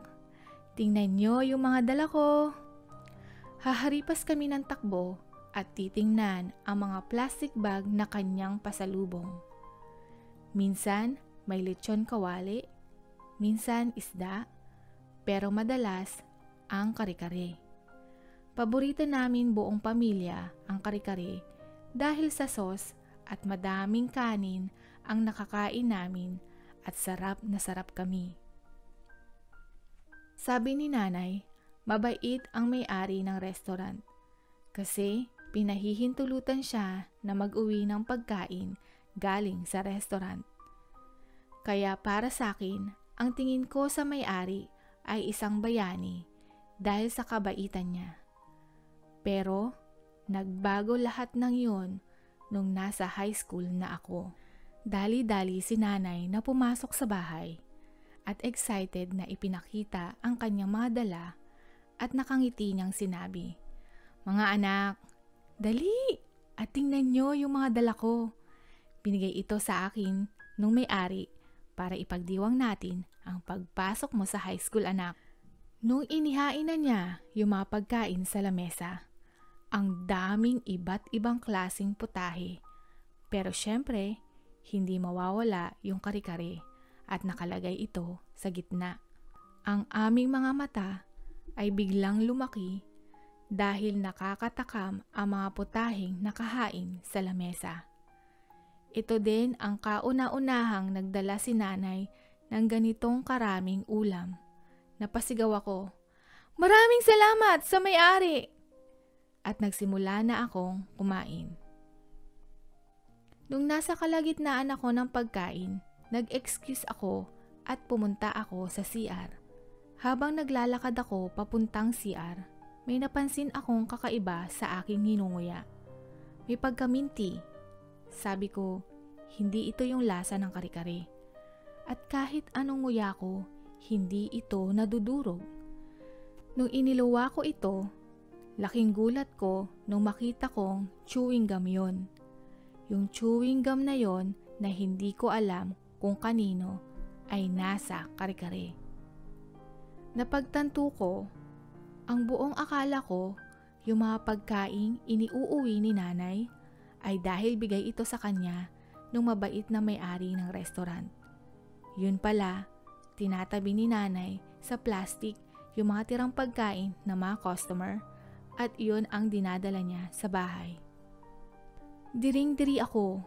tingnan niyo yung mga dala ko." Haharipas kami ng takbo at titingnan ang mga plastic bag na kanyang pasalubong. Minsan may lechon kawali, minsan isda, pero madalas ang kare-kare. Paborito namin buong pamilya ang kare-kare dahil sa sauce at madaming kanin ang nakakain namin at sarap na sarap kami. Sabi ni nanay, mabait ang may-ari ng restaurant kasi pinahihintulutan siya na mag-uwi ng pagkain galing sa restaurant. Kaya para sa akin, ang tingin ko sa may-ari ay isang bayani dahil sa kabaitan niya. Pero nagbago lahat ng yun nung nasa high school na ako. Dali-dali si nanay na pumasok sa bahay at excited na ipinakita ang kanyang mga dala at nakangiti niyang sinabi, "Mga anak, dali at tingnan niyo yung mga dala ko." Binigay ito sa akin nung may-ari para ipagdiwang natin ang pagpasok mo sa high school, anak. Nung inihain na niya yung mga pagkain sa lamesa, ang daming iba't ibang klaseng putahe. Pero syempre, hindi mawawala yung kare-kare at nakalagay ito sa gitna. Ang aming mga mata ay biglang lumaki dahil nakakatakam ang mga putaheng nakahain sa lamesa. Ito din ang kauna-unahang nagdala si nanay ng ganitong karaming ulam. Napasigaw ako, "Maraming salamat sa may-ari!" At nagsimula na akong kumain. Nung nasa kalagitnaan ako ng pagkain, nag-excuse ako at pumunta ako sa CR. Habang naglalakad ako papuntang CR, may napansin akong kakaiba sa aking hinunguya. May pagkaminti. Sabi ko, hindi ito yung lasa ng kare-kare. At kahit anong nguya ko, hindi ito nadudurog. Nung iniluwa ko ito, laking gulat ko nung makita kong chewing gum yon. Yung chewing gum na yon na hindi ko alam kung kanino ay nasa kare-kare. Napagtanto ko, ang buong akala ko yung mga pagkaing iniuuwi ni nanay ay dahil bigay ito sa kanya nung mabait na may-ari ng restaurant. Yun pala, tinatabi ni nanay sa plastic yung mga tirang pagkain ng mga customer at yun ang dinadala niya sa bahay. Diring-diri ako,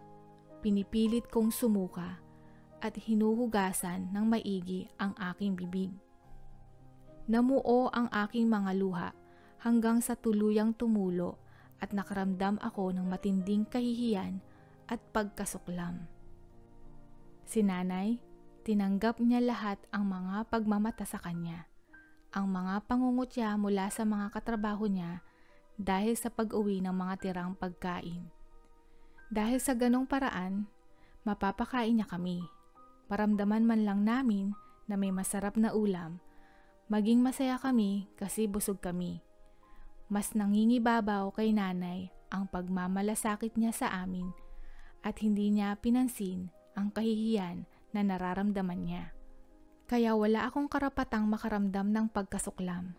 pinipilit kong sumuka at hinuhugasan ng maigi ang aking bibig. Namuo ang aking mga luha hanggang sa tuluyang tumulo at nakaramdam ako ng matinding kahihiyan at pagkasuklam. Si nanay, tinanggap niya lahat ang mga pagmamata sa kanya, ang mga pangungutya mula sa mga katrabaho niya dahil sa pag-uwi ng mga tirang pagkain. Dahil sa ganong paraan, mapapakain niya kami. Paramdaman man lang namin na may masarap na ulam, maging masaya kami kasi busog kami. Mas nangingibabaw kay nanay ang pagmamalasakit niya sa amin at hindi niya pinansin ang kahihiyan na nararamdaman niya. Kaya wala akong karapatang makaramdam ng pagkasuklam.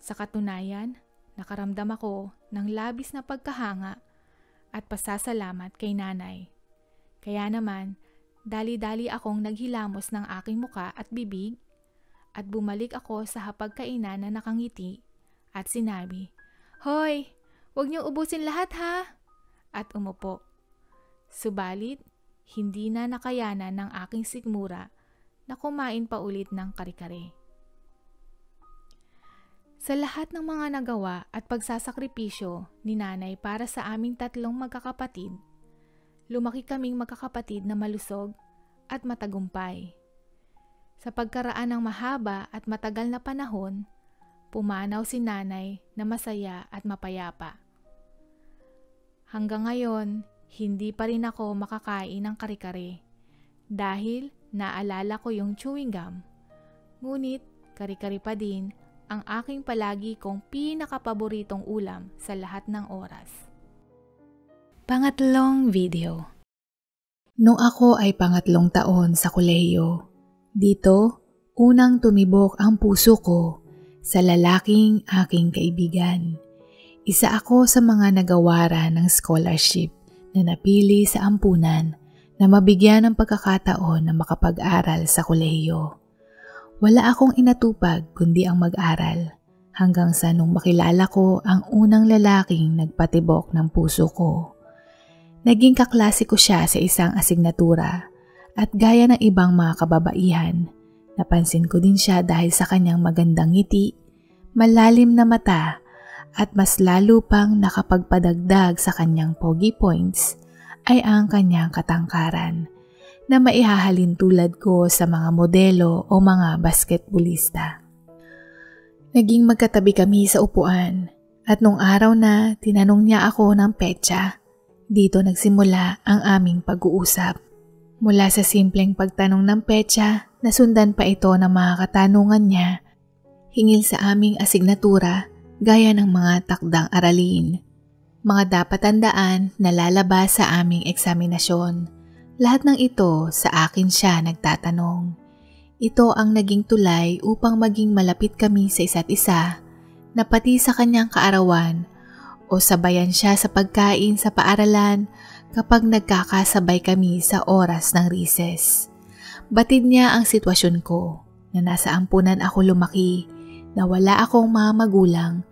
Sa katunayan, nakaramdam ako ng labis na pagkahanga at pasasalamat kay nanay. Kaya naman, dali-dali akong naghilamos ng aking muka at bibig at bumalik ako sa hapagkainan na nakangiti at sinabi, "Hoy, huwag niyong ubusin lahat ha!" At umupo. Subalit, hindi na nakayanan ng aking sikmura na kumain pa ulit ng kare-kare. Sa lahat ng mga nagawa at pagsasakripisyo ni nanay para sa aming tatlong magkakapatid, lumaki kaming magkakapatid na malusog at matagumpay. Sa pagkaraan ng mahaba at matagal na panahon, pumanaw si nanay na masaya at mapayapa. Hanggang ngayon, hindi pa rin ako makakain ng kare-kare dahil naalala ko yung chewing gum. Ngunit kare-kare pa din ang aking palagi kong pinakapaboritong ulam sa lahat ng oras. Pangatlong video. Nung ako ay pangatlong taon sa kolehiyo, dito unang tumibok ang puso ko sa lalaking aking kaibigan. Isa ako sa mga nagawara ng scholarship na napili sa ampunan na mabigyan ng pagkakataon na makapag-aral sa kolehiyo. Wala akong inatupag kundi ang mag-aral hanggang sa nung makilala ko ang unang lalaking nagpatibok ng puso ko. Naging kaklase ko siya sa isang asignatura at gaya ng ibang mga kababaihan, napansin ko din siya dahil sa kanyang magandang ngiti, malalim na mata at mas lalo pang nakapagpadagdag sa kanyang pogi points ay ang kanyang katangkaran na maihahalin tulad ko sa mga modelo o mga basketballista. Naging magkatabi kami sa upuan at nung araw na tinanong niya ako ng petsa, dito nagsimula ang aming pag-uusap. Mula sa simpleng pagtanong ng petsa, nasundan pa ito ng mga katanungan niya hingil sa aming asignatura gaya ng mga takdang aralin, mga dapat tandaan na lalabas sa aming eksaminasyon. Lahat ng ito sa akin siya nagtatanong. Ito ang naging tulay upang maging malapit kami sa isa't isa na pati sa kanyang kaarawan o sabayan siya sa pagkain sa paaralan kapag nagkakasabay kami sa oras ng recess. Batid niya ang sitwasyon ko na nasa ampunan ako lumaki na wala akong mga magulang.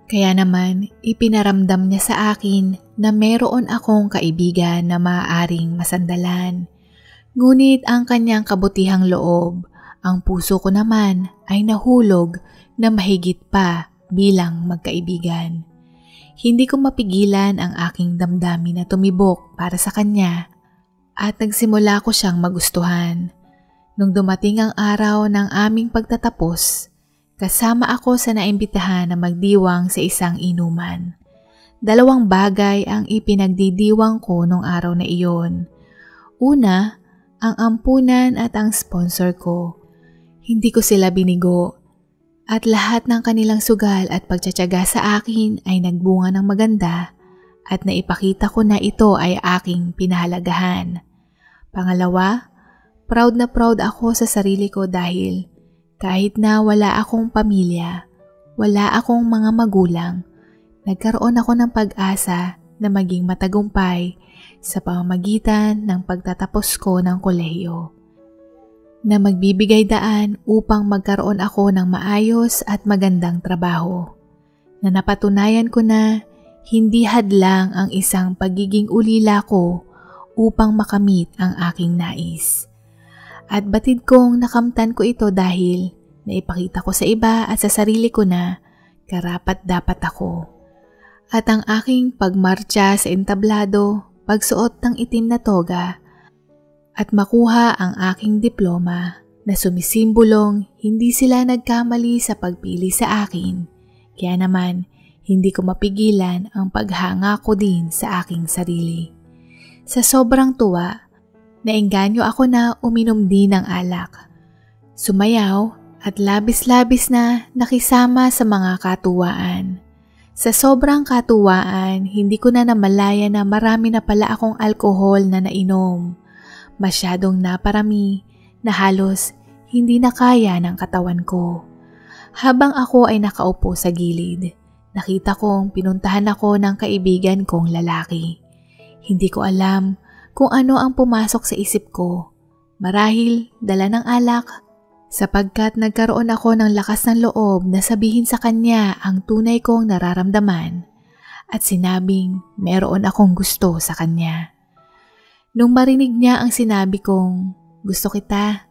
Kaya naman, ipinaramdam niya sa akin na meron akong kaibigan na maaaring masandalan. Ngunit ang kanyang kabutihang loob, ang puso ko naman ay nahulog na mahigit pa bilang magkaibigan. Hindi ko mapigilan ang aking damdamin na tumibok para sa kanya at nagsimula ko siyang magustuhan. Nung dumating ang araw ng aming pagtatapos, kasama ako sa naimbitahan na magdiwang sa isang inuman. 2 bagay ang ipinagdidiwang ko nung araw na iyon. Una, ang ampunan at ang sponsor ko. Hindi ko sila binigo at lahat ng kanilang sugal at pagtsatsaga sa akin ay nagbunga ng maganda at naipakita ko na ito ay aking pinahalagahan. Pangalawa, proud na proud ako sa sarili ko dahil kahit na wala akong pamilya, wala akong mga magulang, nagkaroon ako ng pag-asa na maging matagumpay sa pamamagitan ng pagtatapos ko ng kolehiyo, na magbibigay daan upang magkaroon ako ng maayos at magandang trabaho, na napatunayan ko na hindi hadlang ang isang pagiging ulila ko upang makamit ang aking nais. At batid kong nakamtan ko ito dahil naipakita ko sa iba at sa sarili ko na karapat-dapat ako. At ang aking pagmarcha sa entablado, pagsuot ng itim na toga, at makuha ang aking diploma na sumisimbolong hindi sila nagkamali sa pagpili sa akin. Kaya naman, hindi ko mapigilan ang paghanga ko din sa aking sarili. Sa sobrang tuwa, naengganyo ako na uminom din ng alak. Sumayaw at labis-labis na nakisama sa mga katuwaan. Sa sobrang katuwaan, hindi ko na namalaya na marami na pala akong alkohol na nainom. Masyadong naparami na halos hindi na kaya ng katawan ko. Habang ako ay nakaupo sa gilid, nakita kong pinuntahan ako ng kaibigan kong lalaki. Hindi ko alam kung ano ang pumasok sa isip ko. Marahil dala ng alak, sapagkat nagkaroon ako ng lakas ng loob na sabihin sa kanya ang tunay kong nararamdaman at sinabing meron akong gusto sa kanya. Nung marinig niya ang sinabi kong gusto kita,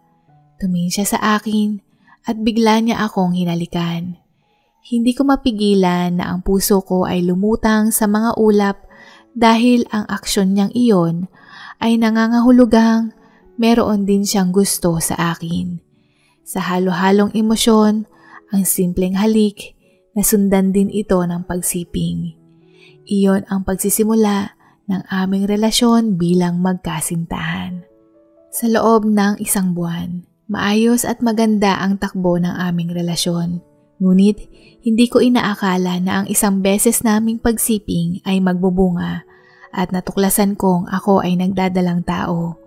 tumingin siya sa akin at bigla niya akong hinalikan. Hindi ko mapigilan na ang puso ko ay lumutang sa mga ulap dahil ang aksyon niyang iyon ay nangangahulugang meron din siyang gusto sa akin. Sa halo-halong emosyon, ang simpleng halik, nasundan din ito ng pagsiping. Iyon ang pagsisimula ng aming relasyon bilang magkasintahan. Sa loob ng 1 buwan, maayos at maganda ang takbo ng aming relasyon. Ngunit hindi ko inaakala na ang isang beses naming pagsiping ay magbubunga at natuklasan kong ako ay nagdadalang tao.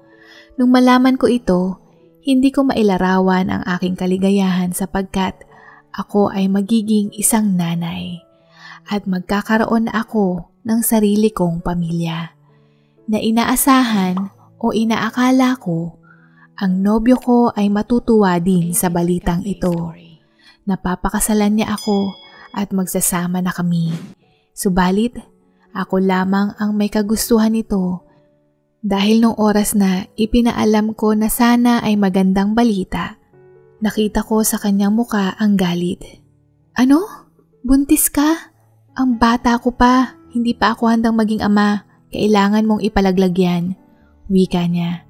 Nung malaman ko ito, hindi ko mailarawan ang aking kaligayahan sapagkat ako ay magiging isang nanay at magkakaroon na ako ng sarili kong pamilya. Na inaasahan o inaakala ko, ang nobyo ko ay matutuwa din sa balitang ito. Napapakasalan niya ako at magsasama na kami. Subalit, ako lamang ang may kagustuhan nito dahil nung oras na ipinaalam ko na sana ay magandang balita, nakita ko sa kanyang muka ang galit. Ano? Buntis ka? Ang bata ko pa, hindi pa ako handang maging ama. Kailangan mong ipalaglag yan, wika niya.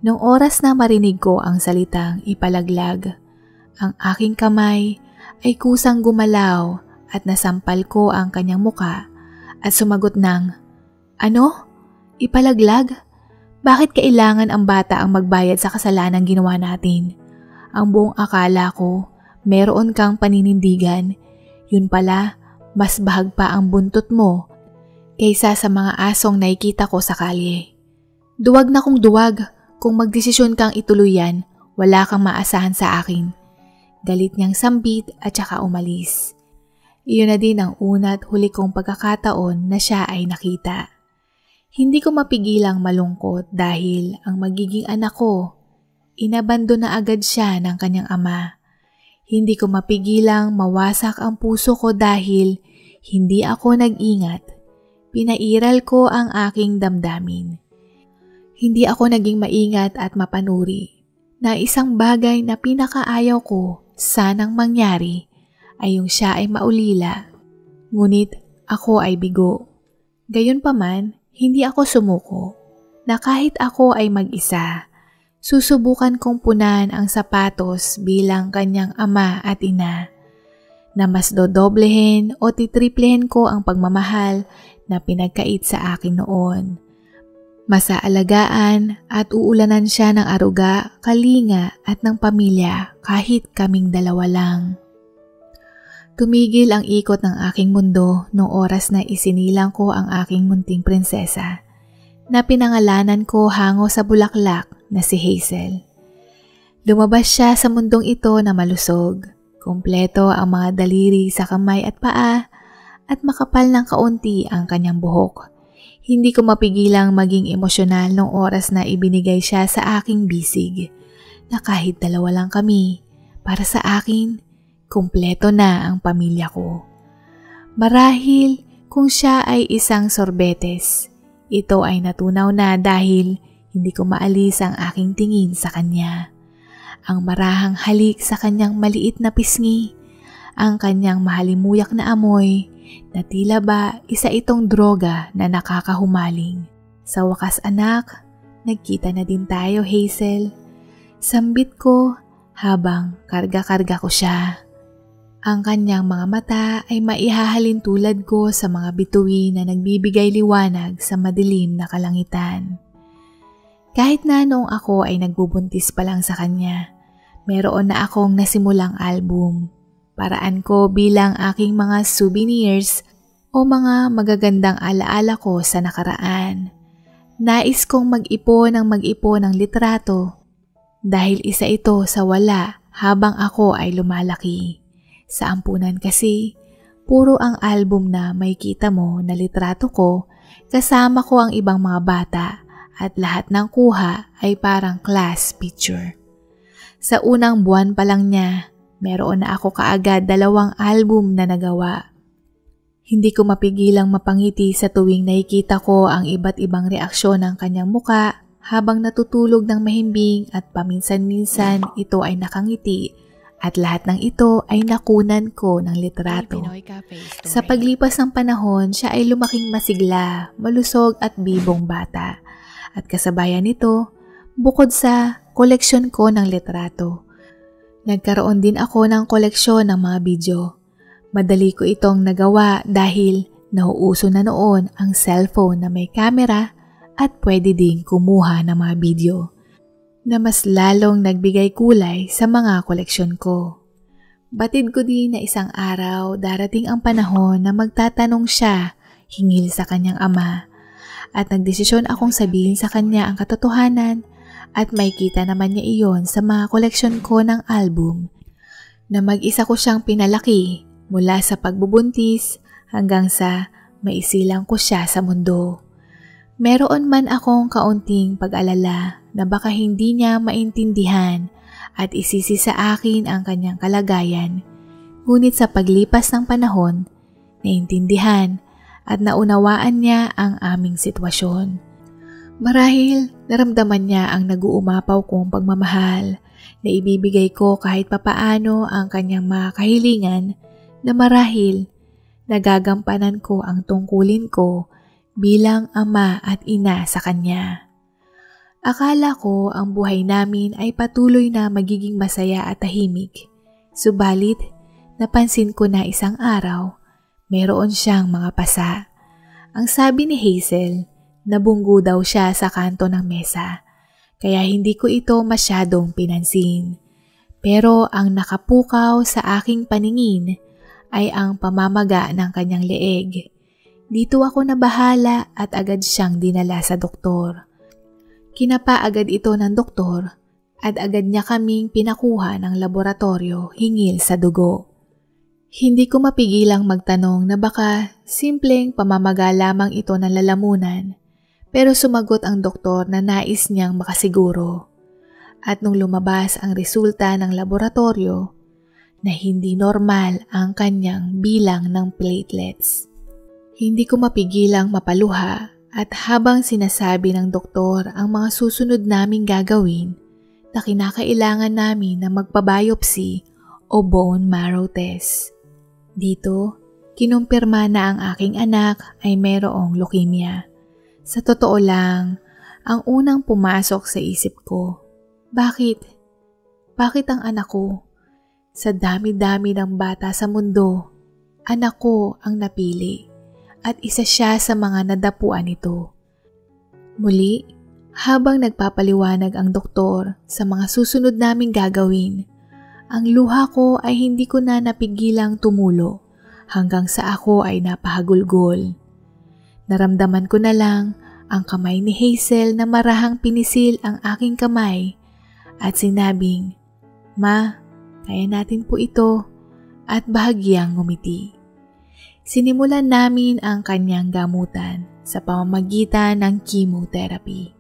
Nung oras na marinig ko ang salitang ipalaglag, ang aking kamay ay kusang gumalaw at nasampal ko ang kanyang muka at sumagot ng, Ano? Ipalaglag? Bakit kailangan ang bata ang magbayad sa kasalanang ginawa natin? Ang buong akala ko, meron kang paninindigan. Yun pala, mas bahag pa ang buntot mo kaysa sa mga asong nakikita ko sa kalye. Duwag na kung duwag, kung magdesisyon kang ituloy yan, wala kang maasahan sa akin. Galit niyang sambit at saka umalis. Iyon na din ang una at huli kong pagkakataon na siya ay nakita. Hindi ko mapigilang malungkot dahil ang magiging anak ko, inabando na agad siya ng kanyang ama. Hindi ko mapigilang mawasak ang puso ko dahil hindi ako nag-ingat. Pinairal ko ang aking damdamin. Hindi ako naging maingat at mapanuri na isang bagay na pinakaayaw ko sanang mangyari ay yung siya ay maulila. Ngunit ako ay bigo. Gayunpaman, hindi ako sumuko na kahit ako ay mag-isa, susubukan kong punan ang sapatos bilang kanyang ama at ina, na mas dodoblehin o titriplehin ko ang pagmamahal na pinagkait sa akin noon. Masaalagaan at uulanan siya ng aruga, kalinga at ng pamilya kahit kaming dalawa lang. Tumigil ang ikot ng aking mundo noong oras na isinilang ko ang aking munting prinsesa na pinangalanan ko hango sa bulaklak na si Hazel. Lumabas siya sa mundong ito na malusog, kumpleto ang mga daliri sa kamay at paa at makapal ng kaunti ang kanyang buhok. Hindi ko mapigilang maging emosyonal noong oras na ibinigay siya sa aking bisig na kahit dalawa lang kami, para sa akin, kumpleto na ang pamilya ko. Marahil kung siya ay isang sorbetes, ito ay natunaw na dahil hindi ko maalis ang aking tingin sa kanya. Ang marahang halik sa kanyang maliit na pisngi, ang kanyang mahalimuyak na amoy, na tila ba isa itong droga na nakakahumaling. Sa wakas anak, nagkita na din tayo, Hazel. Sambit ko habang karga-karga ko siya. Ang kanyang mga mata ay maihahalin tulad ko sa mga bituin na nagbibigay liwanag sa madilim na kalangitan. Kahit na noong ako ay nagbubuntis pa lang sa kanya, meron na akong nasimulang album. Paraan ko bilang aking mga souvenirs o mga magagandang alaala ko sa nakaraan. Nais kong mag-ipon ng litrato dahil isa ito sa wala habang ako ay lumalaki. Sa ampunan kasi, puro ang album na may kita mo na litrato ko, kasama ko ang ibang mga bata at lahat ng kuha ay parang class picture. Sa unang buwan pa lang niya, meron na ako kaagad 2 album na nagawa. Hindi ko mapigilang mapangiti sa tuwing nakikita ko ang iba't ibang reaksyon ng kanyang muka habang natutulog ng mahimbing at paminsan-minsan ito ay nakangiti at lahat ng ito ay nakunan ko ng litrato. Sa paglipas ng panahon, siya ay lumaking masigla, malusog at bibong bata. At kasabayan nito, bukod sa koleksyon ko ng litrato, nagkaroon din ako ng koleksyon ng mga video. Madali ko itong nagawa dahil nauuso na noon ang cellphone na may camera at pwede ding kumuha ng mga video na mas lalong nagbigay kulay sa mga koleksyon ko. Batid ko din na isang araw darating ang panahon na magtatanong siya hingil sa kanyang ama at nagdesisyon akong sabihin sa kanya ang katotohanan at makikita naman niya iyon sa mga koleksyon ko ng album na mag-isa ko siyang pinalaki mula sa pagbubuntis hanggang sa maisilang ko siya sa mundo. Meron man akong kaunting pag-alala na baka hindi niya maintindihan at isisi sa akin ang kanyang kalagayan. Ngunit sa paglipas ng panahon, naintindihan at naunawaan niya ang aming sitwasyon. Marahil naramdaman niya ang nag-uumapaw kong pagmamahal na ibibigay ko kahit papaano ang kanyang mga kahilingan na marahil nagagampanan ko ang tungkulin ko bilang ama at ina sa kanya. Akala ko ang buhay namin ay patuloy na magiging masaya at tahimik. Subalit, napansin ko na isang araw, meron siyang mga pasa. Ang sabi ni Hazel, nabunggo daw siya sa kanto ng mesa, kaya hindi ko ito masyadong pinansin. Pero ang nakapukaw sa aking paningin ay ang pamamaga ng kanyang leeg. Dito ako nabahala at agad siyang dinala sa doktor. Kinapa agad ito ng doktor at agad niya kaming pinakuha ng laboratorio hingil sa dugo. Hindi ko mapigilang magtanong na baka simpleng pamamaga lamang ito ng lalamunan, pero sumagot ang doktor na nais niyang makasiguro. At nung lumabas ang resulta ng laboratorio, na hindi normal ang kanyang bilang ng platelets. Hindi ko mapigilang mapaluha. At habang sinasabi ng doktor ang mga susunod naming gagawin, na kinakailangan namin na magpabiopsy o bone marrow test. Dito, kinumpirma na ang aking anak ay mayroong leukemia. Sa totoo lang, ang unang pumasok sa isip ko, bakit? Bakit ang anak ko? Sa dami-dami ng bata sa mundo, anak ko ang napili. At isa siya sa mga nadapuan nito. Muli, habang nagpapaliwanag ang doktor sa mga susunod naming gagawin, ang luha ko ay hindi ko na napigilang tumulo hanggang sa ako ay napahagulgol. Naramdaman ko na lang ang kamay ni Hazel na marahang pinisil ang aking kamay at sinabing, "Ma, kaya natin po ito," at bahagyang ngumiti. Sinimulan namin ang kanyang gamutan sa pamamagitan ng chemotherapy.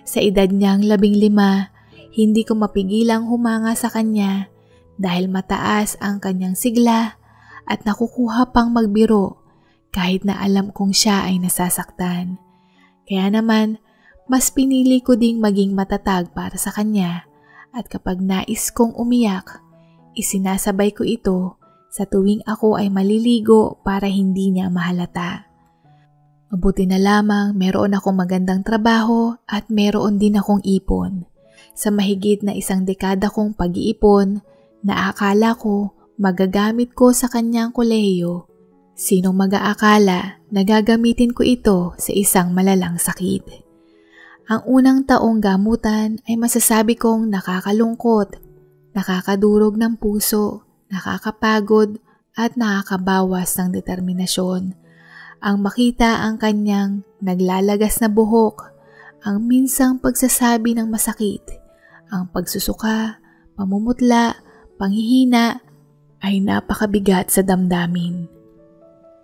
Sa edad niyang 15, hindi ko mapigilang humanga sa kanya dahil mataas ang kanyang sigla at nakukuha pang magbiro kahit na alam kong siya ay nasasaktan. Kaya naman, mas pinili ko ding maging matatag para sa kanya at kapag nais kong umiyak, isinasabay ko ito sa tuwing ako ay maliligo para hindi niya mahalata. Mabuti na lamang meron akong magandang trabaho at meron din akong ipon. Sa mahigit na 1 dekada kong pag-iipon na akala ko magagamit ko sa kanyang kolehiyo, sinong mag-aakala na gagamitin ko ito sa isang malalang sakit. Ang unang taong gamutan ay masasabi kong nakakalungkot, nakakadurog ng puso, nakakapagod at nakakabawas ng determinasyon. Ang makita ang kanyang naglalagas na buhok, ang minsang pagsasabi ng masakit, ang pagsusuka, pamumutla, panghihina ay napakabigat sa damdamin.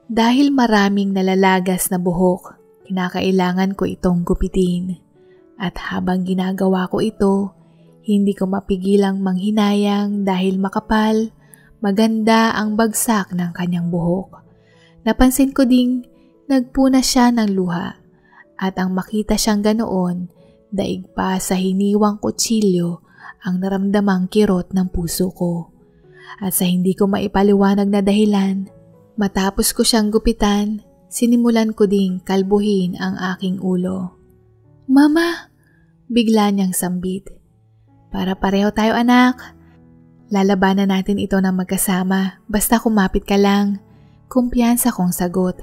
Dahil maraming nalalagas na buhok, kinakailangan ko itong gupitin. At habang ginagawa ko ito, hindi ko mapigilang manghinayang dahil makapal, maganda ang bagsak ng kanyang buhok. Napansin ko ding nagpuna siya ng luha at ang makita siyang ganoon, daig pa sa hiniwang kutsilyo ang naramdamang kirot ng puso ko. At sa hindi ko maipaliwanag na dahilan, matapos ko siyang gupitan, sinimulan ko ding kalbuhin ang aking ulo. "Mama!" Bigla niyang sambit. "Para pareho tayo anak. Lalabanan natin ito ng magkasama, basta kumapit ka lang." Kumpiyansa kong sagot.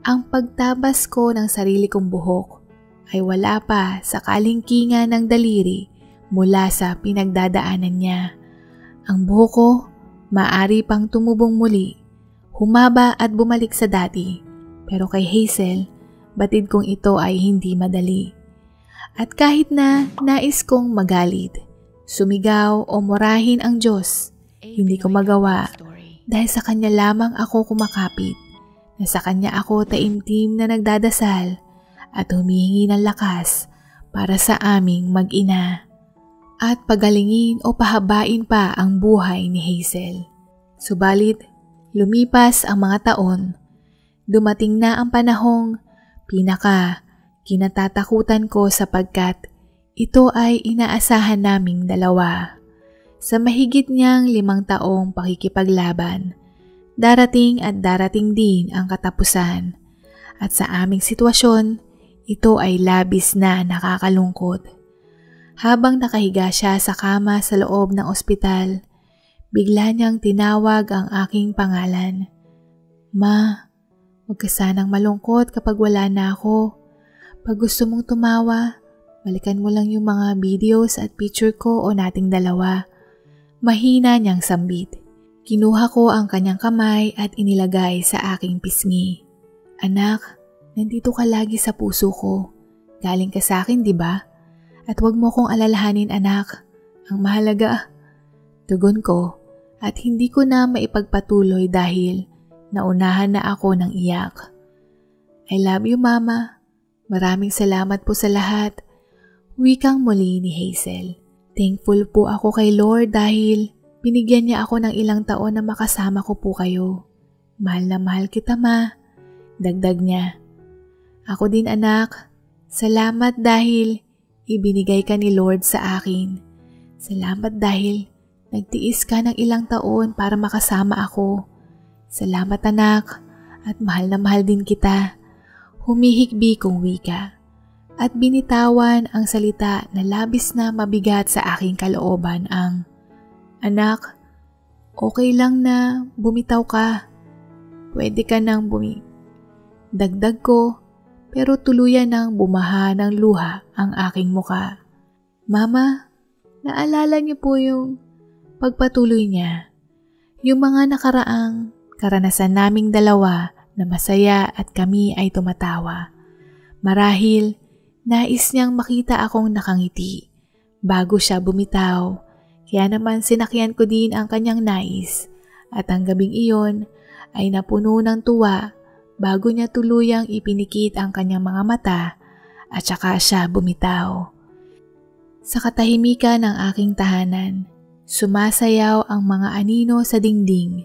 Ang pagtabas ko ng sarili kong buhok ay wala pa sa kalingkingan ng daliri mula sa pinagdadaanan niya. Ang buhok ko Maaari pang tumubong muli, humaba at bumalik sa dati. Pero kay Hazel, batid kong ito ay hindi madali. At kahit na nais kong magalit, sumigaw o murahin ang Diyos, hindi ko magawa dahil sa Kanya lamang ako kumakapit, na sa Kanya ako taimtim na nagdadasal at humihingi ng lakas para sa aming mag-ina. At pagalingin o pahabain pa ang buhay ni Hazel. Subalit, lumipas ang mga taon, dumating na ang panahong kinatatakutan ko sapagkat ito ay inaasahan naming dalawa. Sa mahigit niyang 5 taong pakikipaglaban, darating at darating din ang katapusan. At sa aming sitwasyon, ito ay labis na nakakalungkot. Habang nakahiga siya sa kama sa loob ng ospital, bigla niyang tinawag ang aking pangalan. Ma, huwag ka sanang malungkot kapag wala na ako. Pag gusto mong tumawa, balikan mo lang yung mga videos at picture ko o nating dalawa. Mahina niyang sambit. Kinuha ko ang kanyang kamay at inilagay sa aking pisngi. Anak, nandito ka lagi sa puso ko. Galing ka sa akin, di ba? At huwag mo kong alalahanin, anak. Ang mahalaga, tugon ko, at hindi ko na maipagpatuloy dahil naunahan na ako ng iyak. I love you, Mama. Maraming salamat po sa lahat. Wikang muli ni Hazel. Thankful po ako kay Lord dahil binigyan niya ako ng ilang taon na makasama ko po kayo. Mahal na mahal kita, Ma. Dagdag niya. Ako din, anak. Salamat dahil ibinigay ka ni Lord sa akin. Salamat dahil nagtiis ka ng ilang taon para makasama ako. Salamat, anak, at mahal na mahal din kita. Humihikbi kong wika at binitawan ang salita na labis na mabigat sa aking kalooban ang, Anak, okay lang na bumitaw ka. Pwede ka nang Dagdag ko, pero tuluyan nang bumaha ng luha ang aking muka. Mama, naalala niyo po yung pagpatuloy niya. Yung mga nakaraang karanasan naming dalawa na masaya at kami ay tumatawa. Marahil, nais niyang makita akong nakangiti bago siya bumitaw. Kaya naman sinakyan ko din ang kanyang nais at ang gabing iyon ay napuno ng tuwa bago niya tuluyang ipinikit ang kanyang mga mata at saka siya bumitaw. Sa katahimikan ng aking tahanan, sumasayaw ang mga anino sa dingding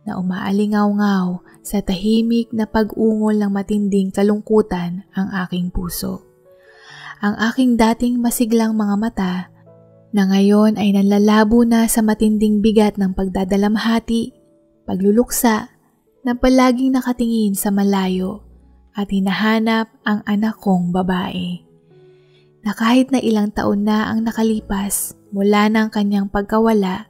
na umaalingaw-ngaw sa tahimik na pag-ungol ng matinding kalungkutan ang aking puso. Ang aking dating masiglang mga mata na ngayon ay nanlalabo na sa matinding bigat ng pagdadalamhati, pagluluksa, na palaging nakatingin sa malayo at hinahanap ang anak kong babae. Na kahit na ilang taon na ang nakalipas mula ng kanyang pagkawala,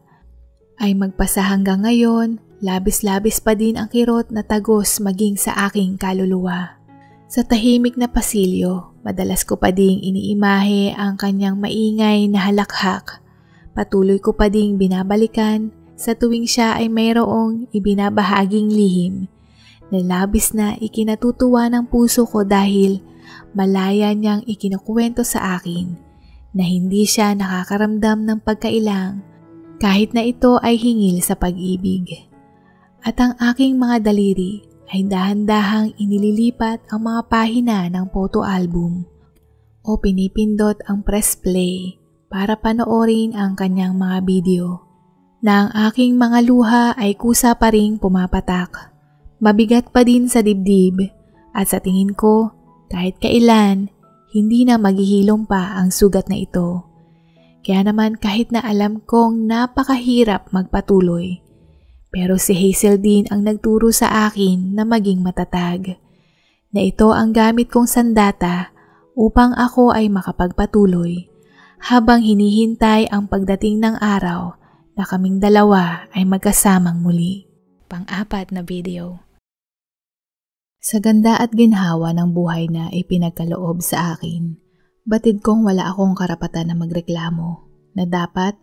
ay magpasa hanggang ngayon, labis-labis pa din ang kirot na tagos maging sa aking kaluluwa. Sa tahimik na pasilyo, madalas ko pa ding iniimahe ang kanyang maingay na halakhak. Patuloy ko pa ding binabalikan sa tuwing siya ay mayroong ibinabahaging lihim na labis na ikinatutuwa ng puso ko dahil malaya niyang ikinukwento sa akin na hindi siya nakakaramdam ng pagkailang kahit na ito ay hingil sa pag-ibig. At ang aking mga daliri ay dahan-dahang inililipat ang mga pahina ng photo album o pinipindot ang press play para panoorin ang kanyang mga video. Na ang aking mga luha ay kusa pa ring pumapatak. Mabigat pa din sa dibdib at sa tingin ko kahit kailan hindi na maghihilom pa ang sugat na ito. Kaya naman kahit na alam kong napakahirap magpatuloy, pero si Hazel din ang nagturo sa akin na maging matatag. Na ito ang gamit kong sandata upang ako ay makapagpatuloy habang hinihintay ang pagdating ng araw na kaming dalawa ay magkasamang muli. Pang-4 na video. Sa ganda at ginhawa ng buhay na ipinagkaloob sa akin, batid kong wala akong karapatan na magreklamo, na dapat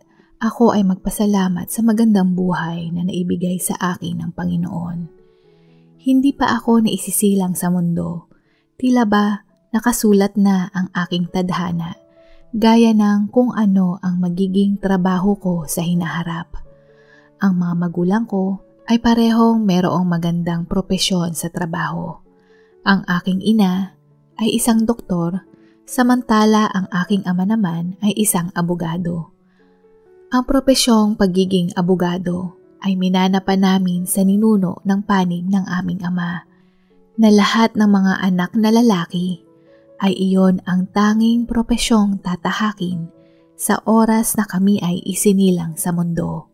Ako ay magpasalamat sa magandang buhay na naibigay sa akin ng Panginoon. Hindi pa ako naisisilang sa mundo. Tila ba nakasulat na ang aking tadhana, gaya ng kung ano ang magiging trabaho ko sa hinaharap. Ang mga magulang ko ay parehong merong magandang propesyon sa trabaho. Ang aking ina ay isang doktor, samantala ang aking ama naman ay isang abogado. Ang propesyong pagiging abogado ay minana pa namin sa ninuno ng panig ng aming ama, na lahat ng mga anak na lalaki ay iyon ang tanging propesyong tatahakin sa oras na kami ay isinilang sa mundo.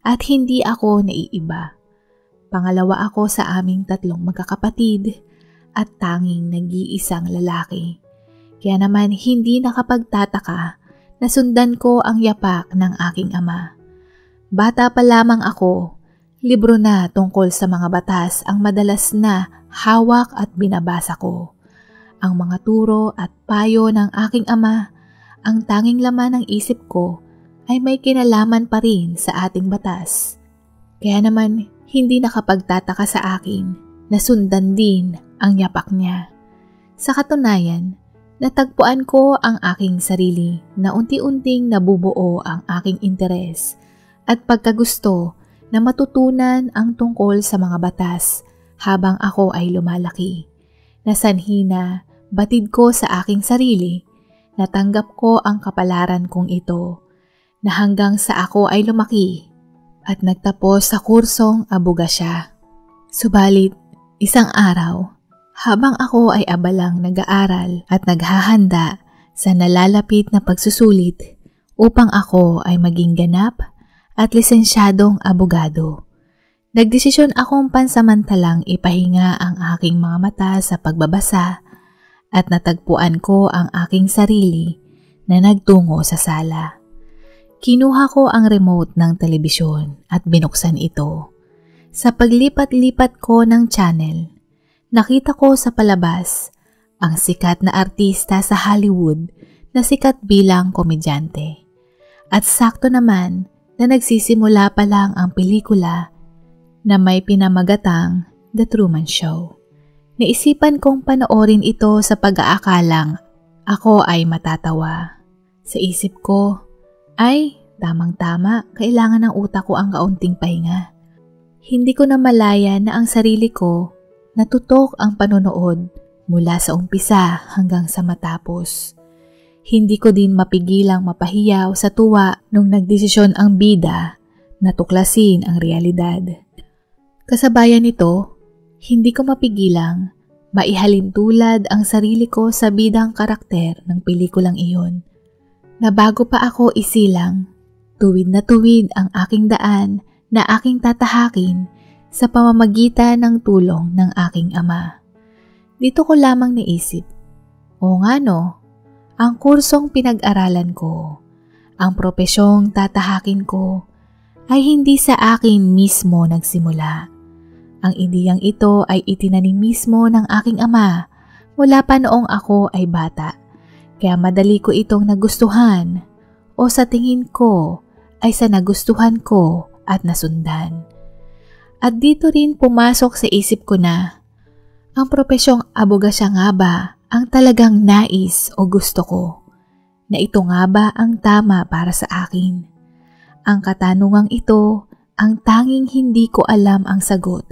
At hindi ako naiiba. Pangalawa ako sa aming 3 magkakapatid at tanging nag-iisang lalaki. Kaya naman hindi nakapagtataka na sundan ko ang yapak ng aking ama. Bata pa lamang ako, libro na tungkol sa mga batas ang madalas na hawak at binabasa ko. Ang mga turo at payo ng aking ama, ang tanging laman ng isip ko ay may kinalaman pa rin sa ating batas. Kaya naman hindi nakapagtataka sa akin na sundan din ang yapak niya. Sa katunayan, natagpuan ko ang aking sarili na unti-unting nabubuo ang aking interes at pagkagusto na matutunan ang tungkol sa mga batas habang ako ay lumalaki. Nasanhi na batid ko sa aking sarili, natanggap ko ang kapalaran kong ito na hanggang sa ako ay lumaki at nagtapos sa kursong abogasya. Subalit, isang araw, habang ako ay abalang nag-aaral at naghahanda sa nalalapit na pagsusulit upang ako ay maging ganap at lisensyadong abogado, nagdesisyon akong pansamantalang ipahinga ang aking mga mata sa pagbabasa at natagpuan ko ang aking sarili na nagtungo sa sala. Kinuha ko ang remote ng telebisyon at binuksan ito. Sa paglipat-lipat ko ng channel, nakita ko sa palabas ang sikat na artista sa Hollywood na sikat bilang komedyante. At sakto naman na nagsisimula pa lang ang pelikula na may pinamagatang The Truman Show. Naisipan kong panoorin ito sa pag-aakalang ako ay matatawa. Sa isip ko, ay tamang-tama, kailangan ng utak ko ang kaunting pahinga. Hindi ko na malaya na ang sarili ko natutok ang panonood mula sa umpisa hanggang sa matapos. Hindi ko din mapigilang mapahiyaw sa tuwa nung nagdesisyon ang bida na tuklasin ang realidad. Kasabayan nito, hindi ko mapigilang maihalin tulad ang sarili ko sa bidang karakter ng pelikulang iyon. Na bago pa ako isilang, tuwid na tuwid ang aking daan na aking tatahakin sa pamamagitan ng tulong ng aking ama. Dito ko lamang naisip, o nga no, ang kursong pinag-aralan ko, ang propesyong tatahakin ko, ay hindi sa akin mismo nagsimula. Ang ideyang ito ay itinanim mismo ng aking ama mula pa noong ako ay bata. Kaya madali ko itong nagustuhan o sa tingin ko ay sa nagustuhan ko at nasundan. At dito rin pumasok sa isip ko na ang propesyong abogasya nga ba ang talagang nais o gusto ko? Na ito nga ba ang tama para sa akin? Ang katanungang ito ang tanging hindi ko alam ang sagot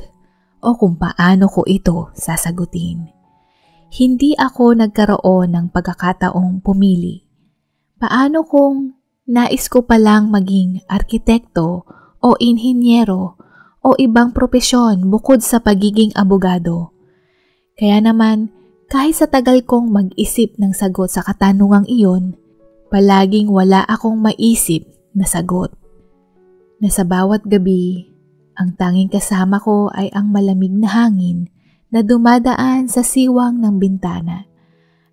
o kung paano ko ito sasagutin. Hindi ako nagkaroon ng pagkakataong pumili. Paano kung nais ko palang maging arkitekto o inhinyero o ibang propesyon bukod sa pagiging abogado? Kaya naman, kahit sa tagal kong mag-isip ng sagot sa katanungang iyon, palaging wala akong maisip na sagot. Na sa bawat gabi, ang tanging kasama ko ay ang malamig na hangin na dumadaan sa siwang ng bintana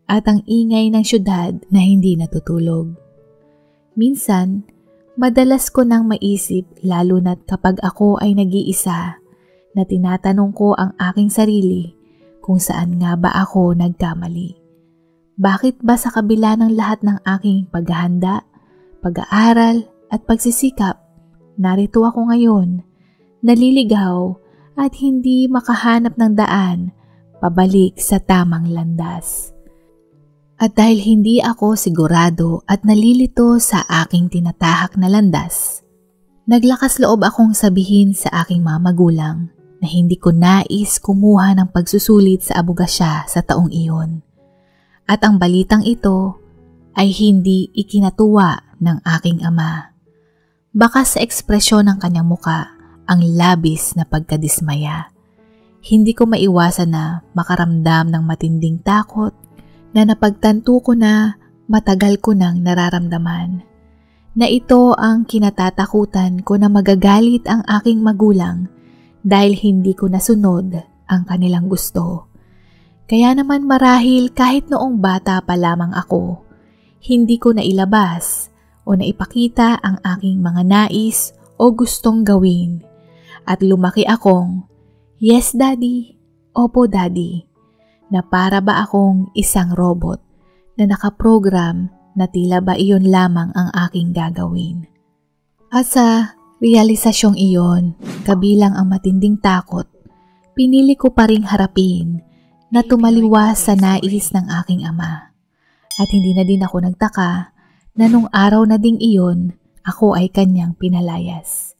at ang ingay ng syudad na hindi natutulog. Minsan, madalas ko nang maisip lalo na't kapag ako ay nag-iisa na tinatanong ko ang aking sarili kung saan nga ba ako nagkamali. Bakit ba sa kabila ng lahat ng aking paghahanda, pag-aaral at pagsisikap, narito ako ngayon, naliligaw at hindi makahanap ng daan pabalik sa tamang landas. At dahil hindi ako sigurado at nalilito sa aking tinatahak na landas, naglakas loob akong sabihin sa aking mga magulang na hindi ko nais kumuha ng pagsusulit sa abogasya sa taong iyon. At ang balitang ito ay hindi ikinatuwa ng aking ama. Baka sa ekspresyon ng kanyang muka ang labis na pagkadismaya. Hindi ko maiwasan na makaramdam ng matinding takot na napagtanto ko na matagal ko nang nararamdaman. Na ito ang kinatatakutan ko na magagalit ang aking magulang dahil hindi ko nasunod ang kanilang gusto. Kaya naman marahil kahit noong bata pa lamang ako, hindi ko nailabas o naipakita ang aking mga nais o gustong gawin. At lumaki akong, "Yes, Daddy," "Opo, Daddy," na para ba akong isang robot na nakaprogram na tila ba iyon lamang ang aking gagawin. At sa realisasyong iyon, kabilang ang matinding takot, pinili ko pa ring harapin na tumaliwas sa nais ng aking ama. At hindi na din ako nagtaka na nung araw na ding iyon, ako ay kanyang pinalayas.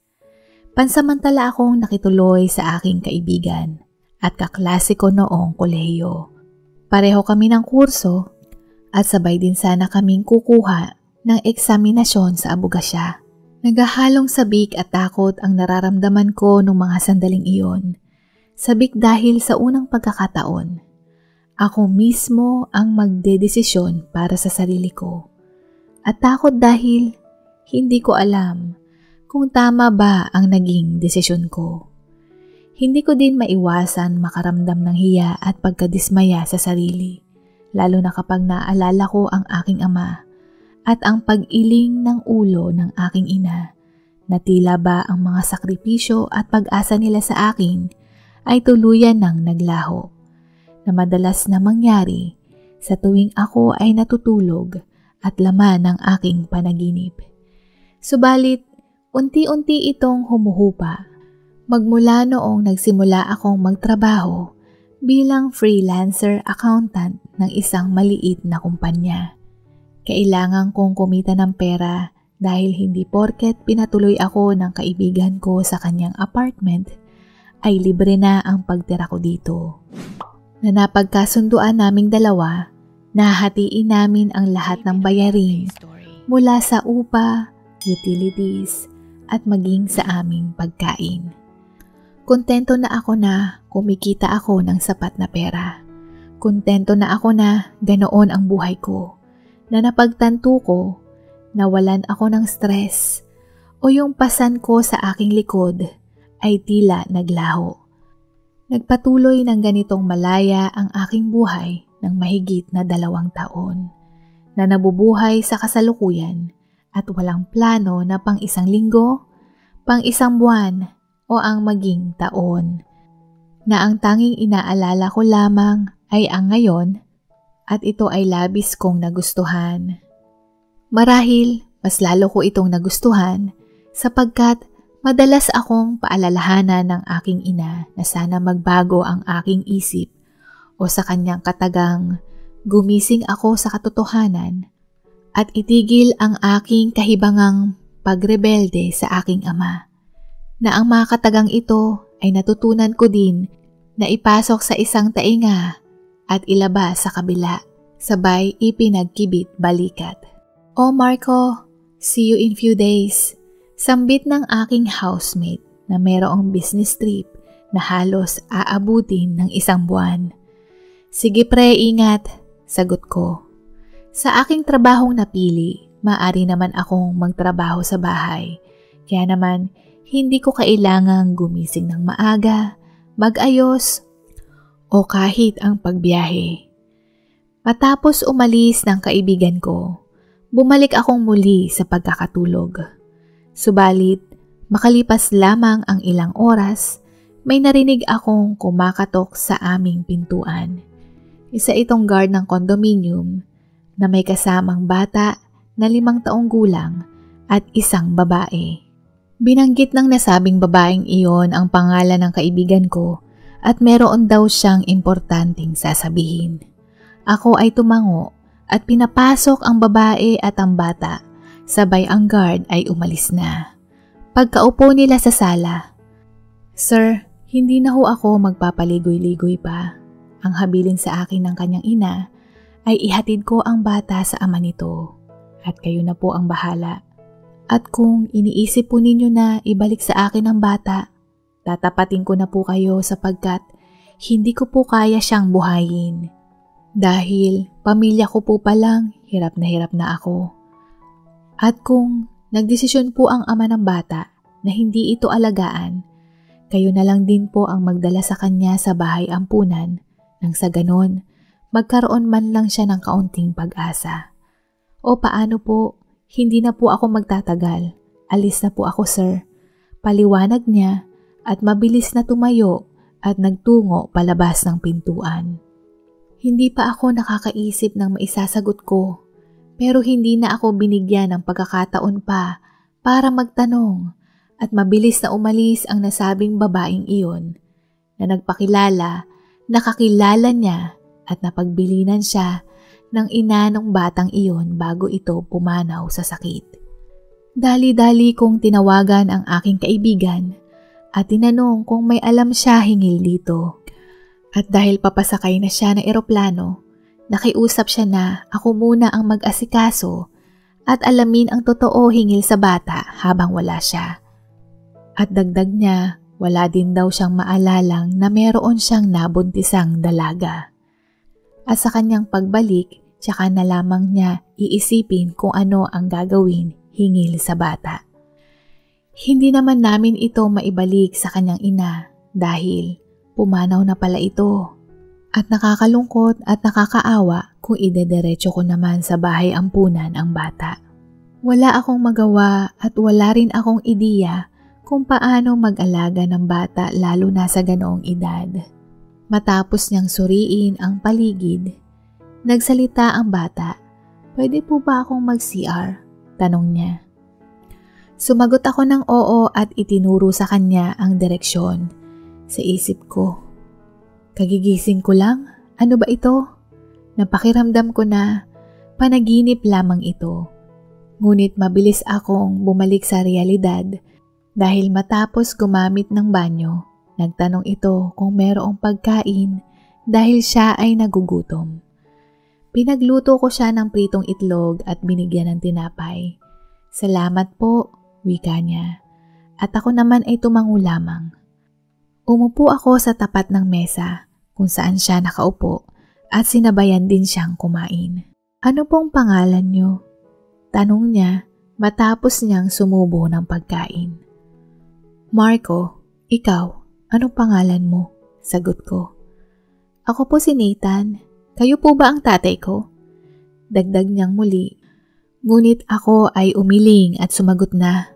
Pansamantala akong nakituloy sa aking kaibigan at kaklase ko noong kolehiyo. Pareho kami ng kurso at sabay din sana kaming kukuha ng eksaminasyon sa abogasya. Naghahalong sabik at takot ang nararamdaman ko nung mga sandaling iyon. Sabik dahil sa unang pagkakataon, ako mismo ang magdedesisyon para sa sarili ko. At takot dahil hindi ko alam kung tama ba ang naging desisyon ko. Hindi ko din maiwasan makaramdam ng hiya at pagkadismaya sa sarili, lalo na kapag naalala ko ang aking ama at ang pag-iling ng ulo ng aking ina na tila ba ang mga sakripisyo at pag-asa nila sa akin ay tuluyan ng naglaho, na madalas na mangyari sa tuwing ako ay natutulog at laman ng aking panaginip. Subalit, unti-unti itong humuhupa. Magmula noong nagsimula akong magtrabaho bilang freelancer accountant ng isang maliit na kumpanya. Kailangan kong kumita ng pera dahil hindi porket pinatuloy ako ng kaibigan ko sa kanyang apartment ay libre na ang pagtira ko dito. Na napagkasunduan naming dalawa, nahatiin namin ang lahat ng bayarin mula sa upa, utilities at maging sa aming pagkain. Kontento na ako na kumikita ako ng sapat na pera. Kontento na ako na ganoon ang buhay ko, na napagtanto ko na walan ako ng stress o yung pasan ko sa aking likod ay tila naglaho. Nagpatuloy ng ganitong malaya ang aking buhay ng mahigit na 2 taon, na nabubuhay sa kasalukuyan at walang plano na pang 1 linggo, pang 1 buwan, o ang maging taon, na ang tanging inaalala ko lamang ay ang ngayon at ito ay labis kong nagustuhan. Marahil mas lalo ko itong nagustuhan sapagkat madalas akong paalalahanan ng aking ina na sana magbago ang aking isip o sa kanyang katagang gumising ako sa katotohanan at itigil ang aking kahibangang pagrebelde sa aking ama. Na ang mga katagang ito ay natutunan ko din na ipasok sa isang tainga at ilabas sa kabila, sabay ipinagkibit balikat. "Oh Marco, see you in few days," sambit ng aking housemate na mayroong business trip na halos aabutin ng 1 buwan. "Sige pre, ingat," sagot ko. Sa aking trabahong napili, maaari naman akong magtrabaho sa bahay, kaya naman hindi ko kailangang gumising ng maaga, mag-ayos, o kahit ang pagbiyahe. Matapos umalis ng kaibigan ko, bumalik akong muli sa pagkakatulog. Subalit, makalipas lamang ang ilang oras, may narinig akong kumakatok sa aming pintuan. Isa itong guard ng condominium na may kasamang bata na 5 taong gulang at isang babae. Binanggit ng nasabing babaeng iyon ang pangalan ng kaibigan ko at meron daw siyang importanteng sasabihin. Ako ay tumango at pinapasok ang babae at ang bata. Sabay ang guard ay umalis na. Pagkaupo nila sa sala, "Sir, hindi na ho ako magpapaligoy-ligoy pa. Ang habilin sa akin ng kanyang ina ay ihatid ko ang bata sa ama nito at kayo na po ang bahala. At kung iniisip po ninyo na ibalik sa akin ang bata, tatapatin ko na po kayo sapagkat hindi ko po kaya siyang buhayin. Dahil pamilya ko po palang hirap na ako. At kung nagdesisyon po ang ama ng bata na hindi ito alagaan, kayo na lang din po ang magdala sa kanya sa bahay ampunan nang sa ganon, magkaroon man lang siya ng kaunting pag-asa. O paano po, hindi na po ako magtatagal. Alis na po ako, sir." Paliwanag niya at mabilis na tumayo at nagtungo palabas ng pintuan. Hindi pa ako nakakaisip ng maisasagot ko, pero hindi na ako binigyan ng pagkakataon pa para magtanong at mabilis na umalis ang nasabing babaeng iyon na nagpakilala, nakakilala niya at napagbilinan siya ng ina ng batang iyon bago ito pumanaw sa sakit. Dali-dali kong tinawagan ang aking kaibigan at tinanong kung may alam siya hinggil dito. At dahil papasakay na siya ng eroplano, nakiusap siya na ako muna ang mag-asikaso at alamin ang totoo hinggil sa bata habang wala siya. At dagdag niya, wala din daw siyang maalalang na meron siyang nabuntisang dalaga. At sa kanyang pagbalik, tsaka na lamang niya iisipin kung ano ang gagawin hinggil sa bata. Hindi naman namin ito maibalik sa kanyang ina dahil pumanaw na pala ito. At nakakalungkot at nakakaawa kung idederecho ko naman sa bahay ampunan ang bata. Wala akong magawa at wala rin akong ideya kung paano mag-alaga ng bata lalo na sa ganoong edad. Matapos niyang suriin ang paligid, nagsalita ang bata. "Pwede po ba akong mag-CR?" tanong niya. Sumagot ako ng oo at itinuro sa kanya ang direksyon. Sa isip ko, kagigising ko lang? Ano ba ito? Napakiramdam ko na panaginip lamang ito. Ngunit mabilis akong bumalik sa realidad dahil matapos gumamit ng banyo, nagtanong ito kung mayroong pagkain dahil siya ay nagugutom. Pinagluto ko siya ng pritong itlog at binigyan ng tinapay. "Salamat po," wika niya. At ako naman ay tumango lamang. Umupo ako sa tapat ng mesa kung saan siya nakaupo at sinabayan din siyang kumain. "Ano pong pangalan niyo?" tanong niya matapos niyang sumubo ng pagkain. "Marco, ikaw, anong pangalan mo?" sagot ko. "Ako po si Nathan. Kayo po ba ang tatay ko?" dagdag niyang muli. Ngunit ako ay umiling at sumagot na,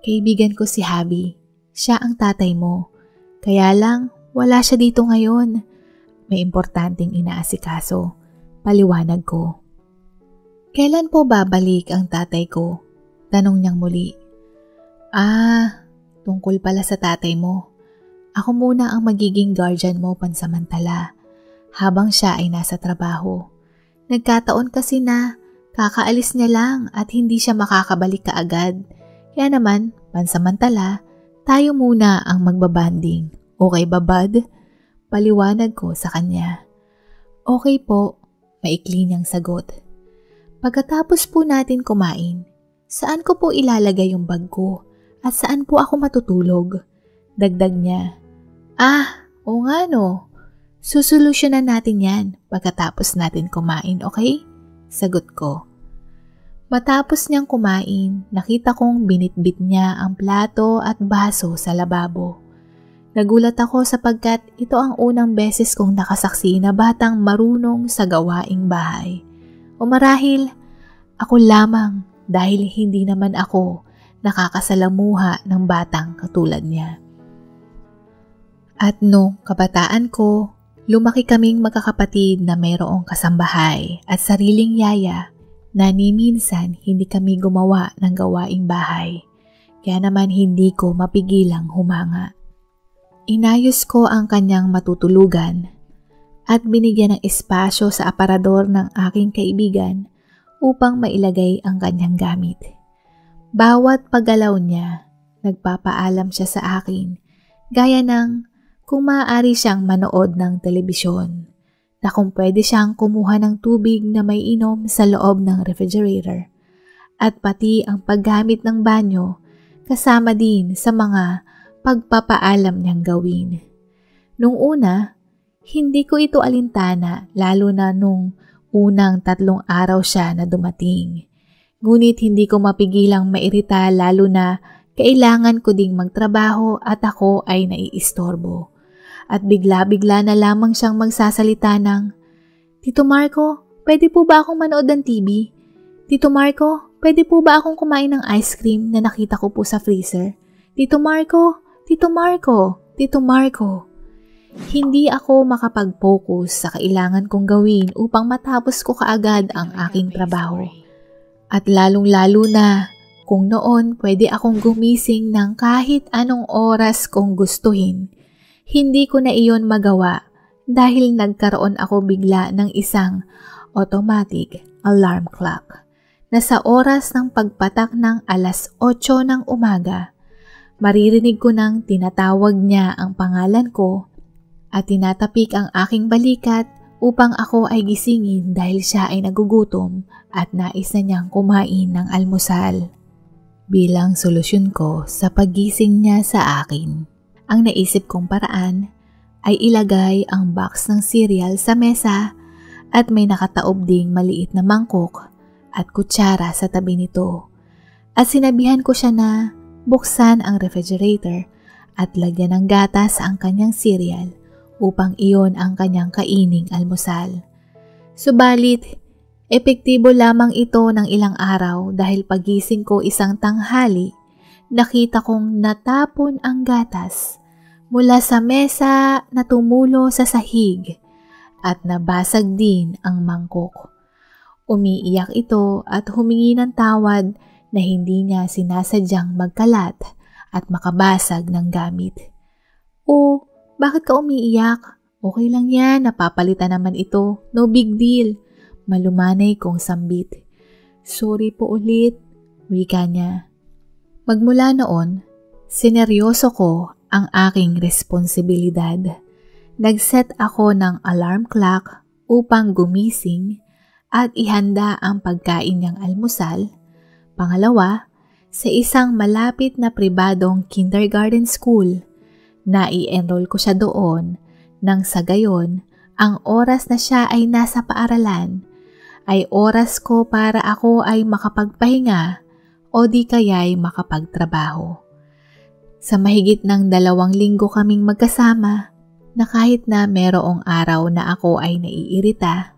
"Kaibigan ko si Javi. Siya ang tatay mo. Kaya lang, wala siya dito ngayon. May importanteng inaasikaso," paliwanag ko. "Kailan po babalik ang tatay ko?" tanong niyang muli. Tungkol pala sa tatay mo. Ako muna ang magiging guardian mo pansamantala habang siya ay nasa trabaho. Nagkataon kasi na kakaalis niya lang at hindi siya makakabalik kaagad. Kaya naman, pansamantala, tayo muna ang magbabanding. Okay ba, bud? Paliwanag ko sa kanya. "Okay po," maikli niyang sagot. Pagkatapos po natin kumain, saan ko po ilalagay yung bag ko at saan po ako matutulog? Dagdag niya. Oo nga no. Susolusyonan natin yan pagkatapos natin kumain, okay? Sagot ko. Matapos niyang kumain, nakita kong binitbit niya ang plato at baso sa lababo. Nagulat ako sapagkat ito ang unang beses kong nakasaksi na batang marunong sa gawaing bahay. O marahil, ako lamang dahil hindi naman ako nakakasalamuha ng batang katulad niya. At nung kabataan ko, lumaki kaming magkakapatid na mayroong kasambahay at sariling yaya na ni minsan hindi kami gumawa ng gawaing bahay. Kaya naman hindi ko mapigilang humanga. Inayos ko ang kanyang matutulugan at binigyan ng espasyo sa aparador ng aking kaibigan upang mailagay ang kanyang gamit. Bawat paggalaw niya, nagpapaalam siya sa akin, gaya ng kung maaari siyang manood ng telebisyon, na kung pwede siyang kumuha ng tubig na may inom sa loob ng refrigerator, at pati ang paggamit ng banyo kasama din sa mga pagpapaalam niyang gawin. Nung una, hindi ko ito alintana lalo na nung unang 3 araw siya na dumating. Ngunit hindi ko mapigilang mairita lalo na kailangan ko ding magtrabaho at ako ay naiistorbo. At bigla-bigla na lamang siyang magsasalita ng, "Tito Marco, pwede po ba akong manood ng TV? Tito Marco, pwede po ba akong kumain ng ice cream na nakita ko po sa freezer? Tito Marco, Tito Marco, Tito Marco." Hindi ako makapag-focus sa kailangan kong gawin upang matapos ko kaagad ang aking trabaho. At lalong-lalo na kung noon pwede akong gumising ng kahit anong oras kong gustuhin, hindi ko na iyon magawa dahil nagkaroon ako bigla ng isang automatic alarm clock na sa oras ng pagpatak ng 8:00 ng umaga, maririnig ko nang tinatawag niya ang pangalan ko at tinatapik ang aking balikat upang ako ay gisingin dahil siya ay nagugutom at nais na niyang kumain ng almusal. Bilang solusyon ko sa paggising niya sa akin, ang naisip kong paraan ay ilagay ang box ng cereal sa mesa at may nakataob ding maliit na mangkok at kutsara sa tabi nito. At sinabihan ko siya na buksan ang refrigerator at lagyan ng gatas ang kanyang cereal upang iyon ang kanyang kaining almusal. Subalit, epektibo lamang ito ng ilang araw dahil pagising ko isang tanghali, nakita kong natapon ang gatas mula sa mesa na tumulo sa sahig at nabasag din ang mangkok. Umiiyak ito at humingi ng tawad na hindi niya sinasadyang magkalat at makabasag ng gamit. "Oh, bakit ka umiiyak? Okay lang yan, napapalitan naman ito. No big deal." Malumanay kong sambit. "Sorry po ulit," wika niya. Magmula noon, sineryoso ko ang aking responsibilidad. Nag-set ako ng alarm clock upang gumising at ihanda ang pagkain niyang almusal. Pangalawa, sa isang malapit na pribadong kindergarten school, na i-enroll ko siya doon nang sa gayon, ang oras na siya ay nasa paaralan ay oras ko para ako ay makapagpahinga o di kaya'y makapagtrabaho. Sa mahigit ng 2 linggo kaming magkasama, na kahit na merong araw na ako ay naiirita,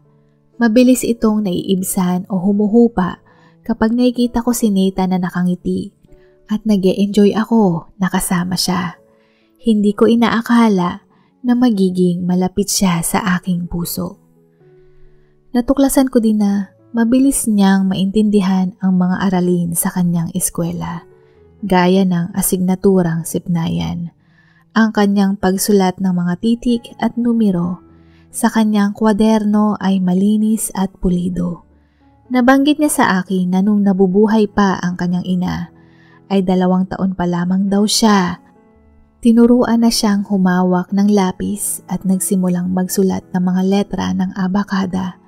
mabilis itong naiibsan o humuhupa kapag nakikita ko si Nathan na nakangiti at nag-e-enjoy ako na kasama siya. Hindi ko inaakala na magiging malapit siya sa aking puso. Natuklasan ko din na mabilis niyang maintindihan ang mga aralin sa kanyang eskwela, gaya ng asignaturang sipnayan. Ang kanyang pagsulat ng mga titik at numero sa kanyang kwaderno ay malinis at pulido. Nabanggit niya sa akin na nung nabubuhay pa ang kanyang ina, ay 2 taon pa lamang daw siya. Tinuruan na siyang humawak ng lapis at nagsimulang magsulat ng mga letra ng abakada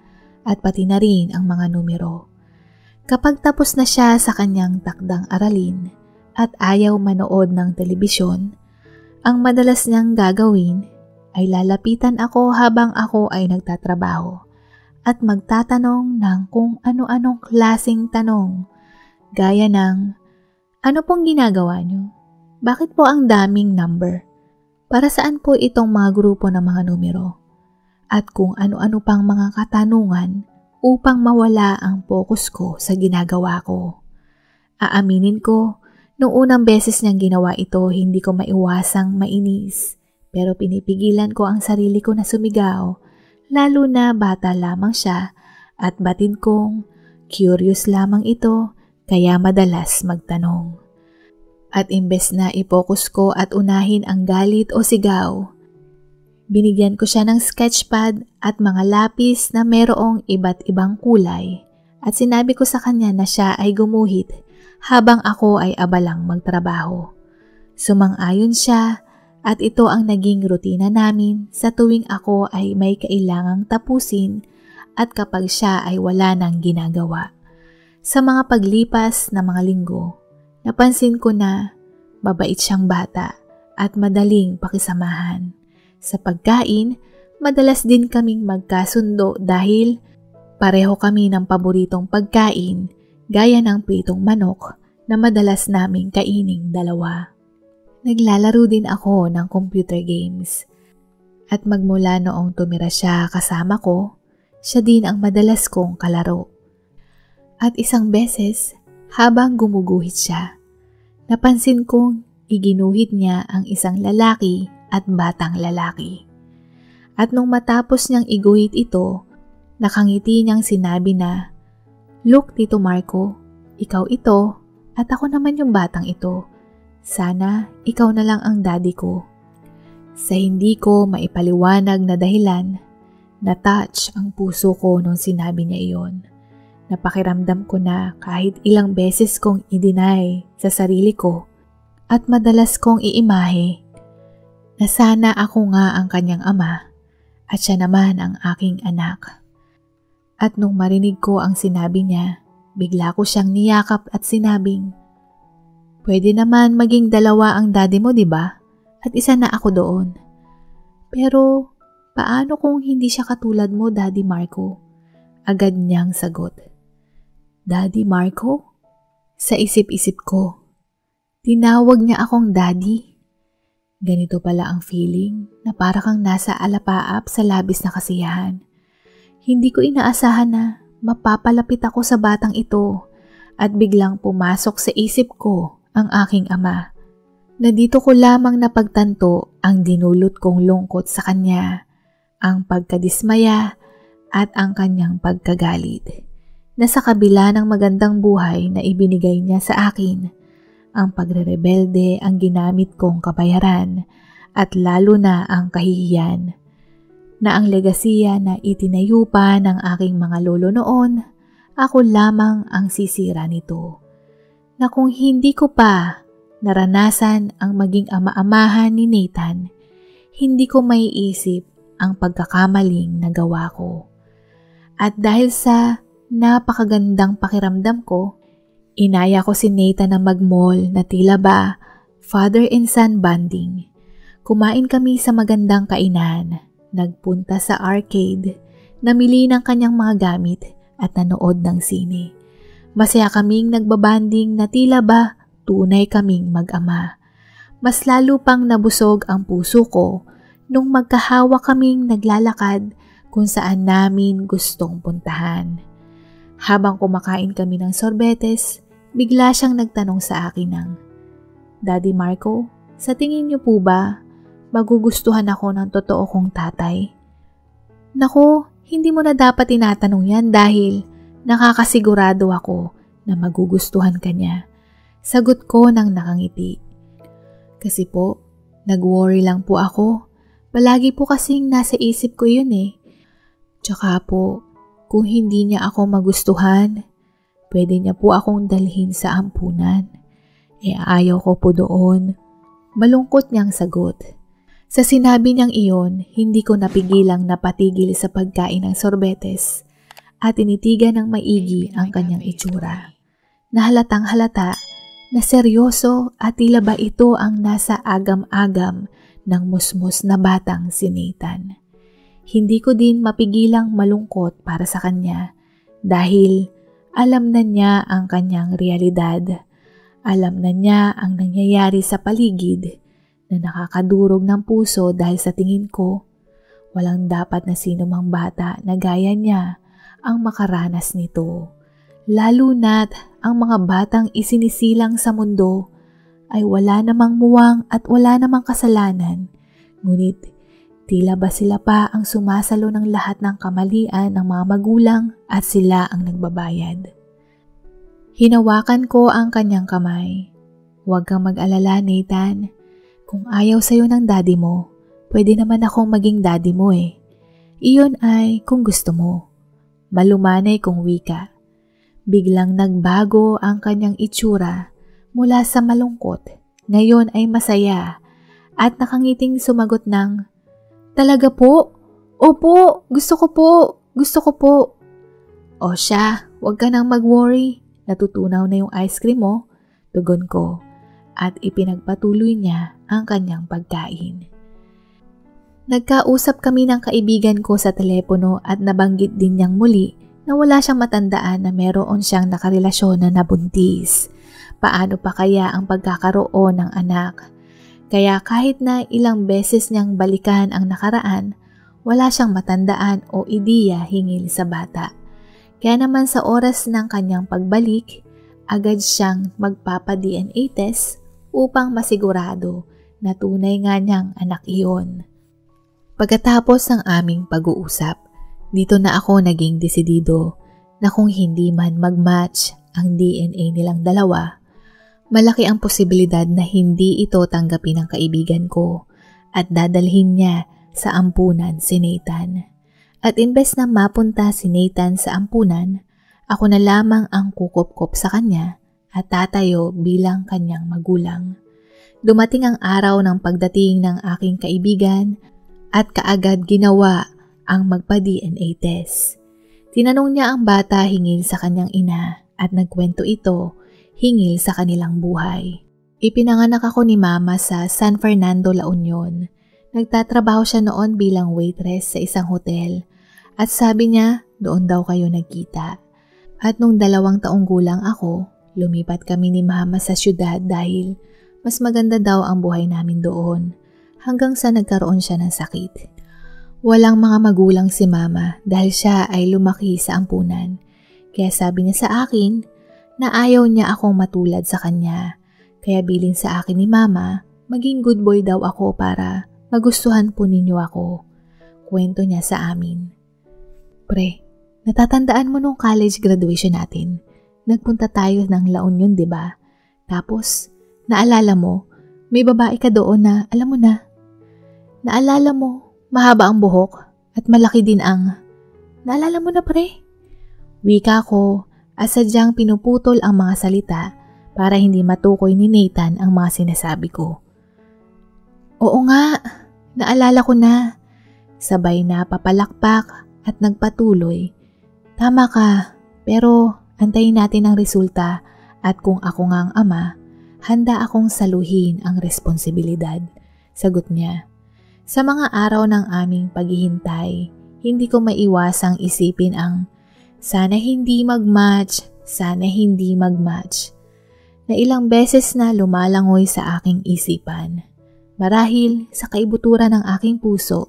at pati na rin ang mga numero. Kapag tapos na siya sa kanyang takdang aralin at ayaw manood ng telebisyon, ang madalas niyang gagawin ay lalapitan ako habang ako ay nagtatrabaho at magtatanong ng kung ano-anong klaseng tanong, gaya ng, "Ano pong ginagawa niyo? Bakit po ang daming number? Para saan po itong mga grupo ng mga numero?" At kung ano-ano pang mga katanungan upang mawala ang focus ko sa ginagawa ko. Aaminin ko, nung unang beses niyang ginawa ito, hindi ko maiwasang mainis, pero pinipigilan ko ang sarili ko na sumigaw, lalo na bata lamang siya, at batid kong Curious lamang ito, kaya madalas magtanong. At imbes na ipokus ko at unahin ang galit o sigaw, binigyan ko siya ng sketchpad at mga lapis na merong iba't ibang kulay at sinabi ko sa kanya na siya ay gumuhit habang ako ay abalang magtrabaho. Sumang-ayon siya at ito ang naging rutina namin sa tuwing ako ay may kailangang tapusin at kapag siya ay wala nang ginagawa. Sa mga paglipas na mga linggo, napansin ko na mabait siyang bata at madaling pakisamahan. Sa pagkain, madalas din kaming magkasundo dahil pareho kami ng paboritong pagkain gaya ng pritong manok na madalas naming kaining dalawa. Naglalaro din ako ng computer games at magmula noong tumira siya kasama ko, siya din ang madalas kong kalaro. At isang beses, habang gumuguhit siya, napansin kong iginuhit niya ang isang lalaki at batang lalaki. At nung matapos niyang iguhit ito, nakangiti niyang sinabi na, "Look, Tito Marco, ikaw ito at ako naman yung batang ito. Sana ikaw na lang ang daddy ko." Sa hindi ko maipaliwanag na dahilan, na-touch ang puso ko nung sinabi niya iyon. Napakiramdam ko na kahit ilang beses kong i-deny sa sarili ko at madalas kong iimahe na sana ako nga ang kanyang ama at siya naman ang aking anak. At nung marinig ko ang sinabi niya, bigla ko siyang niyakap at sinabing, "Pwede naman maging dalawa ang daddy mo, di ba? At isa na ako doon. Pero paano kung hindi siya katulad mo, Daddy Marco?" Agad niyang sagot. "Daddy Marco?" Sa isip-isip ko, tinawag niya akong daddy. Ganito pala ang feeling na para kang nasa alapaap sa labis na kasiyahan. Hindi ko inaasahan na mapapalapit ako sa batang ito at biglang pumasok sa isip ko ang aking ama. Na dito ko lamang napagtanto ang dinulot kong lungkot sa kanya, ang pagkadismaya at ang kanyang pagkagalit. Na sa kabila ng magandang buhay na ibinigay niya sa akin, ang pagrerebelde ang ginamit kong kabayaran at lalo na ang kahihiyan. Na ang legasiya na itinayo pa ng aking mga lolo noon, ako lamang ang sisira nito. Na kung hindi ko pa naranasan ang maging ama-amahan ni Nathan, hindi ko maiisip ang pagkakamaling nagawa ko. At dahil sa napakagandang pakiramdam ko, inaya ko si Nathan na mag-mall na tila ba father and son bonding. Kumain kami sa magandang kainan, nagpunta sa arcade, namili ng kanyang mga gamit at nanood ng sine. Masaya kaming nagbabanding na tila ba tunay kaming mag-ama. Mas lalo pang nabusog ang puso ko nung magkahawa kaming naglalakad kung saan namin gustong puntahan. Habang kumakain kami ng sorbetes, bigla siyang nagtanong sa akin ng, "Daddy Marco, sa tingin niyo po ba magugustuhan ako ng totoo kong tatay?" Naku, hindi mo na dapat tinatanong yan dahil nakakasigurado ako na magugustuhan ka niya. Sagot ko ng nakangiti. Kasi po, nag-worry lang po ako. Palagi po kasing nasa isip ko yun eh. Tsaka po, kung hindi niya ako magustuhan, pwede niya po akong dalhin sa ampunan. Ayaw ko po doon. Malungkot niyang sagot. Sa sinabi niyang iyon, hindi ko napigilang napatigil sa pagkain ng sorbetes at tinitigan ng maigi ang kanyang itsura. Nahalatang halata na seryoso at tila ba ito ang nasa agam-agam ng musmus na batang si Nathan. Hindi ko din mapigilang malungkot para sa kanya dahil alam na niya ang kanyang realidad. Alam na niya ang nangyayari sa paligid na nakakadurog ng puso dahil sa tingin ko, walang dapat na sino mang bata na gaya niya ang makaranas nito. Lalo na't ang mga batang isinisilang sa mundo ay wala namang muwang at wala namang kasalanan. Ngunit tila ba sila pa ang sumasalo ng lahat ng kamalian ng mga magulang at sila ang nagbabayad. Hinawakan ko ang kanyang kamay. Huwag kang mag-alala, Nathan. Kung ayaw sa'yo ng daddy mo, pwede naman akong maging daddy mo eh. Iyon ay kung gusto mo. Malumanay kong wika. Biglang nagbago ang kanyang itsura mula sa malungkot. Ngayon ay masaya at nakangiting sumagot ng, "Talaga po? Opo, gusto ko po, gusto ko po." "O siya, huwag ka nang mag-worry. Natutunaw na yung ice cream mo," tugon ko at ipinagpatuloy niya ang kanyang pagkain. Nagkausap kami ng kaibigan ko sa telepono at nabanggit din niyang muli na wala siyang matandaan na meron siyang nakarelasyon na nabuntis. Paano pa kaya ang pagkakaroon ng anak? Kaya kahit na ilang beses niyang balikan ang nakaraan, wala siyang matandaan o ideya hingil sa bata. Kaya naman sa oras ng kanyang pagbalik, agad siyang magpapa-DNA test upang masigurado na tunay nga niyang anak iyon. Pagkatapos ng aming pag-uusap, dito na ako naging desidido na kung hindi man mag-match ang DNA nilang dalawa, malaki ang posibilidad na hindi ito tanggapin ng kaibigan ko at dadalhin niya sa ampunan si Nathan. At imbes na mapunta si Nathan sa ampunan, ako na lamang ang kukop-kop sa kanya at tatayo bilang kanyang magulang. Dumating ang araw ng pagdating ng aking kaibigan at kaagad ginawa ang magpa-DNA test. Tinanong niya ang bata hingil sa kanyang ina at nagkwento ito hingil sa kanilang buhay. Ipinanganak ako ni Mama sa San Fernando, La Union. Nagtatrabaho siya noon bilang waitress sa isang hotel at sabi niya doon daw kayo nagkita. At nung 2 taong gulang ako, lumipat kami ni Mama sa syudad dahil mas maganda daw ang buhay namin doon hanggang sa nagkaroon siya ng sakit. Walang mga magulang si Mama dahil siya ay lumaki sa ampunan. Kaya sabi niya sa akin na ayaw niya akong matulad sa kanya. Kaya bilin sa akin ni Mama, maging good boy daw ako para magustuhan po ninyo ako. Kwento niya sa amin. Pre, natatandaan mo nung college graduation natin? Nagpunta tayo ng La Union, di ba? Tapos, naalala mo, may babae ka doon na, alam mo na. Naalala mo, mahaba ang buhok at malaki din ang... Naalala mo na pre? Wika ko at sadyang pinuputol ang mga salita para hindi matukoy ni Nathan ang mga sinasabi ko. Oo nga, naalala ko na. Sabay na papalakpak at nagpatuloy. Tama ka, pero antayin natin ang resulta at kung ako nga ang ama, handa akong saluhin ang responsibilidad. Sagot niya. Sa mga araw ng aming paghihintay, hindi ko maiwasang isipin ang sana hindi mag-match, sana hindi mag-match. Na ilang beses na lumalangoy sa aking isipan. Marahil sa kaibuturan ng aking puso,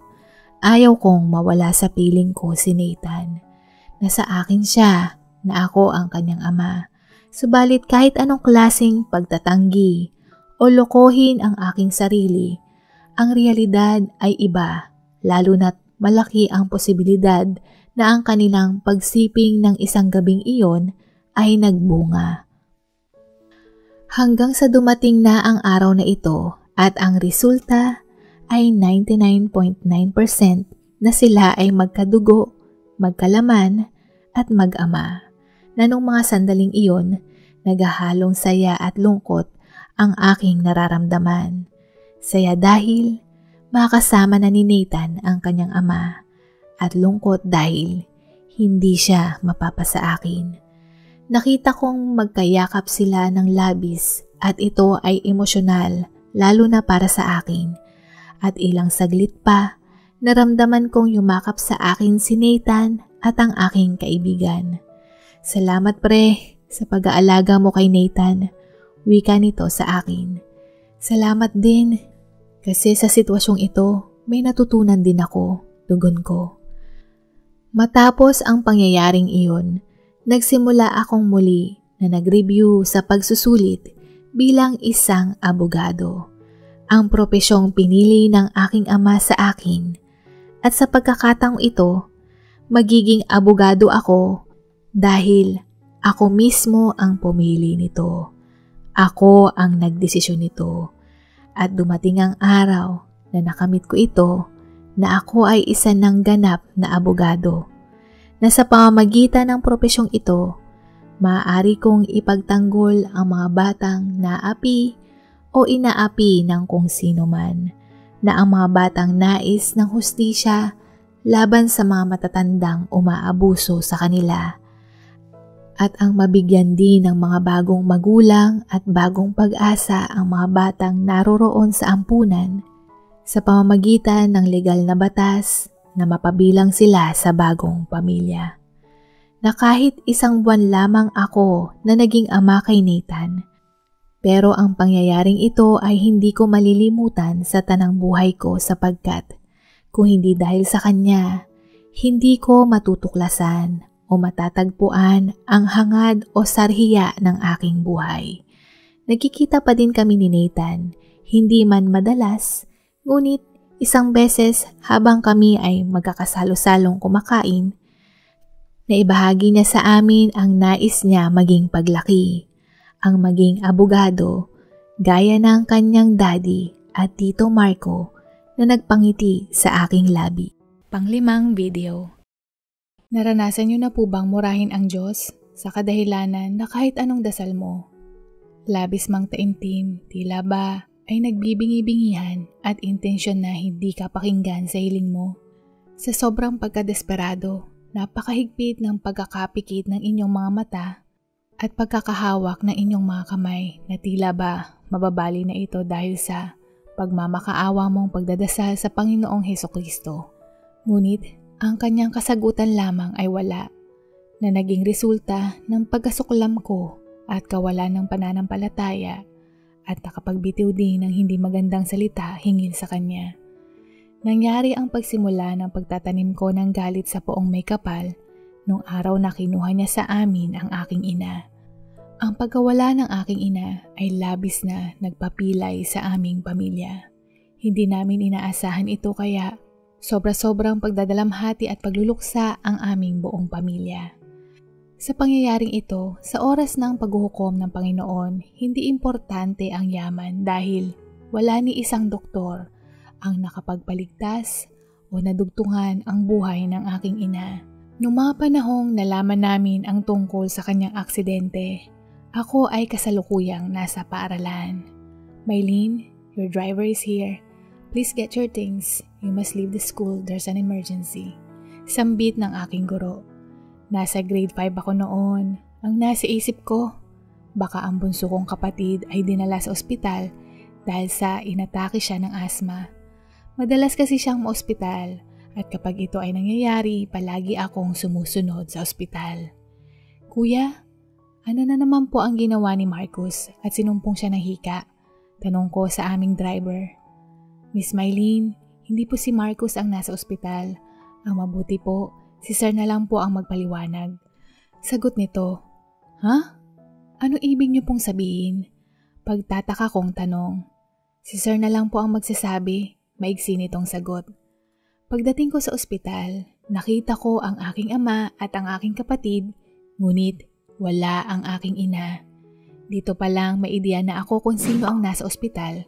ayaw kong mawala sa piling ko si Nathan. Nasa akin siya na ako ang kanyang ama. Subalit kahit anong klaseng pagtatanggi o lokohin ang aking sarili, ang realidad ay iba, lalo na't malaki ang posibilidad na ang kanilang pagsiping ng isang gabing iyon ay nagbunga. Hanggang sa dumating na ang araw na ito at ang resulta ay 99.9% na sila ay magkadugo, magkalaman at mag-ama. Na nung mga sandaling iyon, naghahalong saya at lungkot ang aking nararamdaman. Saya dahil makasama na ni Nathan ang kanyang ama at lungkot dahil hindi siya mapapasa akin. Nakita kong magkayakap sila ng labis at ito ay emosyonal lalo na para sa akin. At ilang saglit pa, naramdaman kong yumakap sa akin si Nathan at ang aking kaibigan. Salamat pre sa pag-aalaga mo kay Nathan, wika nito sa akin. Salamat din kasi sa sitwasyong ito may natutunan din ako, tugon ko. Matapos ang pangyayaring iyon, nagsimula akong muli na nag-review sa pagsusulit bilang isang abogado. Ang propesyong pinili ng aking ama sa akin at sa pagkakataong ito, magiging abogado ako dahil Ako mismo ang pumili nito. Ako ang nagdesisyon nito. At dumating ang araw na nakamit ko ito na ako ay isa ng ganap na abogado. Na sa pamamagitan ng profesyong ito, maaari kong ipagtanggol ang mga batang naapi o inaapi ng kung sino man, na ang mga batang nais ng hustisya laban sa mga matatandang umaabuso sa kanila, at ang mabigyan din ng mga bagong magulang at bagong pag-asa ang mga batang naroroon sa ampunan sa pamamagitan ng legal na batas na mapabilang sila sa bagong pamilya. Na kahit isang buwan lamang ako na naging ama kay Nathan, pero ang pangyayaring ito ay hindi ko malilimutan sa tanang buhay ko sapagkat kung hindi dahil sa kanya, hindi ko matutuklasan o matatagpuan ang hangad o sarhiya ng aking buhay. Nagkikita pa din kami ni Nathan, hindi man madalas, ngunit isang beses habang kami ay magkakasalo-salong kumakain, na ibahagi niya sa amin ang nais niya maging paglaki, ang maging abogado, gaya ng kanyang daddy at Tito Marco na nagpangiti sa aking labi. Panglimang video. Naranasan niyo na po bang murahin ang Diyos sa kadahilanan na kahit anong dasal mo? Labis mang taimtim, tila ba ay nagbibingi-bingihan at intensyon na hindi ka pakinggan sa hiling mo? Sa sobrang pagkadesperado, napakahigpit ng pagkakapikit ng inyong mga mata at pagkakahawak ng inyong mga kamay na tila ba mababali na ito dahil sa pagmamakaawa mong pagdadasal sa Panginoong Hesukristo. Ngunit, ang kanyang kasagutan lamang ay wala, na naging resulta ng pagkasuklam ko at kawalan ng pananampalataya at nakapagbitiw din ng hindi magandang salita hinggil sa kanya. Nangyari ang pagsimula ng pagtatanim ko ng galit sa poong may kapal nung araw na kinuha niya sa amin ang aking ina. Ang pagkawala ng aking ina ay labis na nagpapilay sa aming pamilya. Hindi namin inaasahan ito kaya sobra-sobrang pagdadalamhati at pagluluksa ang aming buong pamilya. Sa pangyayaring ito, sa oras ng paghuhukom ng Panginoon, hindi importante ang yaman dahil wala ni isang doktor ang nakapagpaligtas o nadugtungan ang buhay ng aking ina. Noong mga panahong nalaman namin ang tungkol sa kanyang aksidente, ako ay kasalukuyang nasa paaralan. Maylene, your driver is here. Please get your things. You must leave the school. There's an emergency. Sambit ng aking guro. Nasa grade 5 ako noon. Ang nasa isip ko, baka ang bunso kong kapatid ay dinala sa ospital dahil sa inatake siya ng asma. Madalas kasi siyang maospital at kapag ito ay nangyayari, palagi akong sumusunod sa ospital. Kuya, ano na naman po ang ginawa ni Marcus at sinumpong siya ng hika? Tanong ko sa aming driver. Miss Maylene, hindi po si Marcus ang nasa ospital. Ang mabuti po, si Sir na lang po ang magpaliwanag. Sagot nito, Ha? Ano ibig niyo pong sabihin? Pagtataka kong tanong. Si Sir na lang po ang magsasabi, maigsi nitong sagot. Pagdating ko sa ospital, nakita ko ang aking ama at ang aking kapatid, ngunit wala ang aking ina. Dito pa lang may ideya na ako kung sino ang nasa ospital.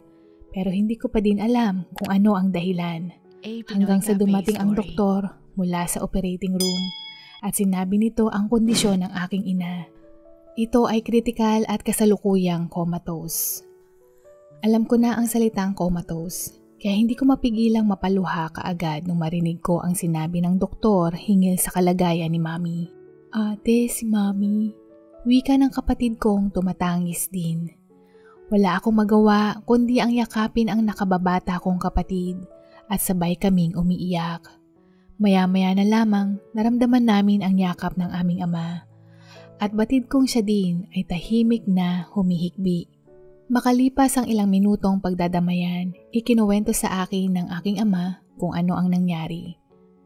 Pero hindi ko pa din alam kung ano ang dahilan. Hanggang sa dumating ang doktor mula sa operating room at sinabi nito ang kondisyon ng aking ina. Ito ay critical at kasalukuyang comatose. Alam ko na ang salitang comatose, kaya hindi ko mapigilang mapaluha kaagad nung marinig ko ang sinabi ng doktor hinggil sa kalagayan ni Mami. Ate, si Mami, wika ng kapatid kong tumatangis din. Wala akong magawa kundi ang yakapin ang nakababata kong kapatid at sabay kaming umiiyak. Maya-maya na lamang naramdaman namin ang yakap ng aming ama at batid kong siya din ay tahimik na humihikbi. Makalipas ang ilang minutong pagdadamayan, ikinuwento sa akin ng aking ama kung ano ang nangyari.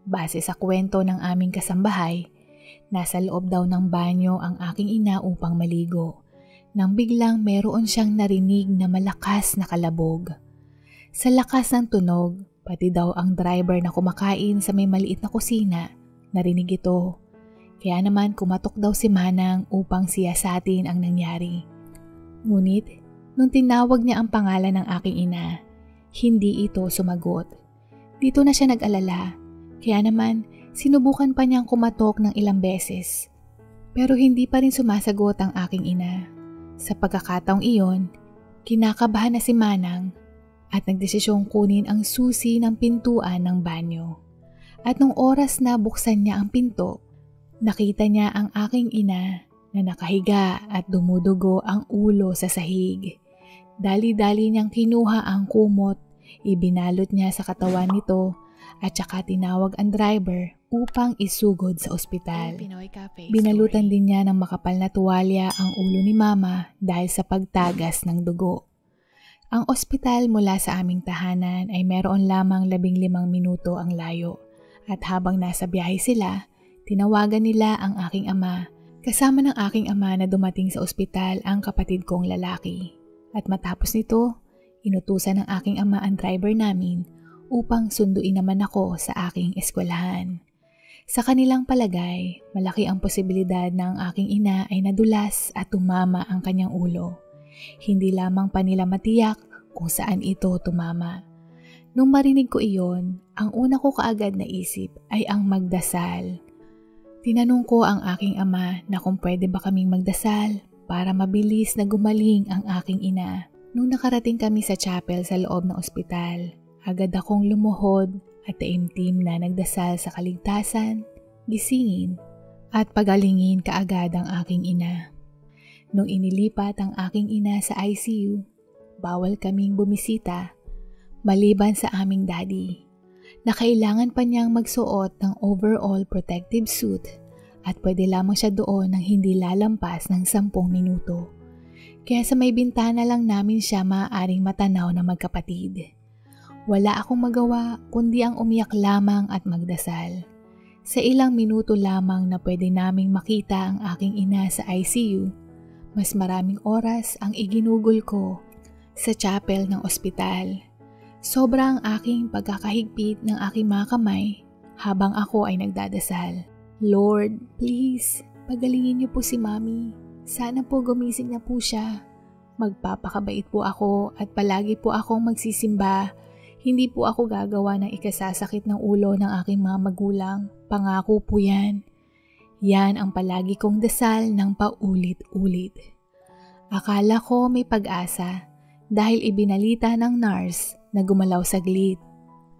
Base sa kwento ng aming kasambahay, nasa loob daw ng banyo ang aking ina upang maligo. Nang biglang meron siyang narinig na malakas na kalabog. Sa lakas ng tunog, pati daw ang driver na kumakain sa may maliit na kusina, narinig ito. Kaya naman kumatok daw si Manang upang siyasatin ang nangyari. Ngunit, nung tinawag niya ang pangalan ng aking ina, hindi ito sumagot. Dito na siya nag-alala, kaya naman sinubukan pa niyang kumatok ng ilang beses. Pero hindi pa rin sumasagot ang aking ina. Sa pagkakataong iyon, kinakabahan na si Manang at nagdesisyong kunin ang susi ng pintuan ng banyo. At nung oras na buksan niya ang pinto, nakita niya ang aking ina na nakahiga at dumudugo ang ulo sa sahig. Dali-dali niyang kinuha ang kumot, ibinalot niya sa katawan nito at saka tinawag ang driver upang isugod sa ospital. Binalutan din niya ng makapal na tuwalya ang ulo ni Mama dahil sa pagtagas ng dugo. Ang ospital mula sa aming tahanan ay meron lamang 15 minuto ang layo at habang nasa biyahe sila, tinawagan nila ang aking ama, kasama ng aking ama na dumating sa ospital ang kapatid kong lalaki. At matapos nito, inutusan ng aking ama ang driver namin upang sunduin naman ako sa aking eskwelahan. Sa kanilang palagay, malaki ang posibilidad na ang aking ina ay nadulas at tumama ang kanyang ulo. Hindi lamang pa nila matiyak kung saan ito tumama. Nung marinig ko iyon, ang una ko kaagad na isip ay ang magdasal. Tinanong ko ang aking ama na kung pwede ba kaming magdasal para mabilis na gumaling ang aking ina. Nung nakarating kami sa chapel sa loob ng ospital, agad akong lumuhod at taimtim na nagdasal sa kaligtasan, gisingin at pagalingin kaagad ang aking ina. Nung inilipat ang aking ina sa ICU, bawal kaming bumisita maliban sa aming daddy na kailangan pa niyang magsuot ng overall protective suit at pwede lamang siya doon ng hindi lalampas ng 10 minuto. Kaya sa may bintana lang namin siya maaaring matanaw na magkapatid. Wala akong magawa kundi ang umiyak lamang at magdasal. Sa ilang minuto lamang na pwede naming makita ang aking ina sa ICU, mas maraming oras ang iginugol ko sa chapel ng ospital. Sobrang aking pagkakahigpit ng aking mga kamay habang ako ay nagdadasal. Lord, please, pagalingin niyo po si Mami. Sana po gumising na po siya. Magpapakabait po ako at palagi po akong magsisimba. Hindi po ako gagawa ng ikasasakit ng ulo ng aking mga magulang. Pangako po yan. Yan ang palagi kong dasal ng paulit-ulit. Akala ko may pag-asa dahil ibinalita ng nurse na gumalaw saglit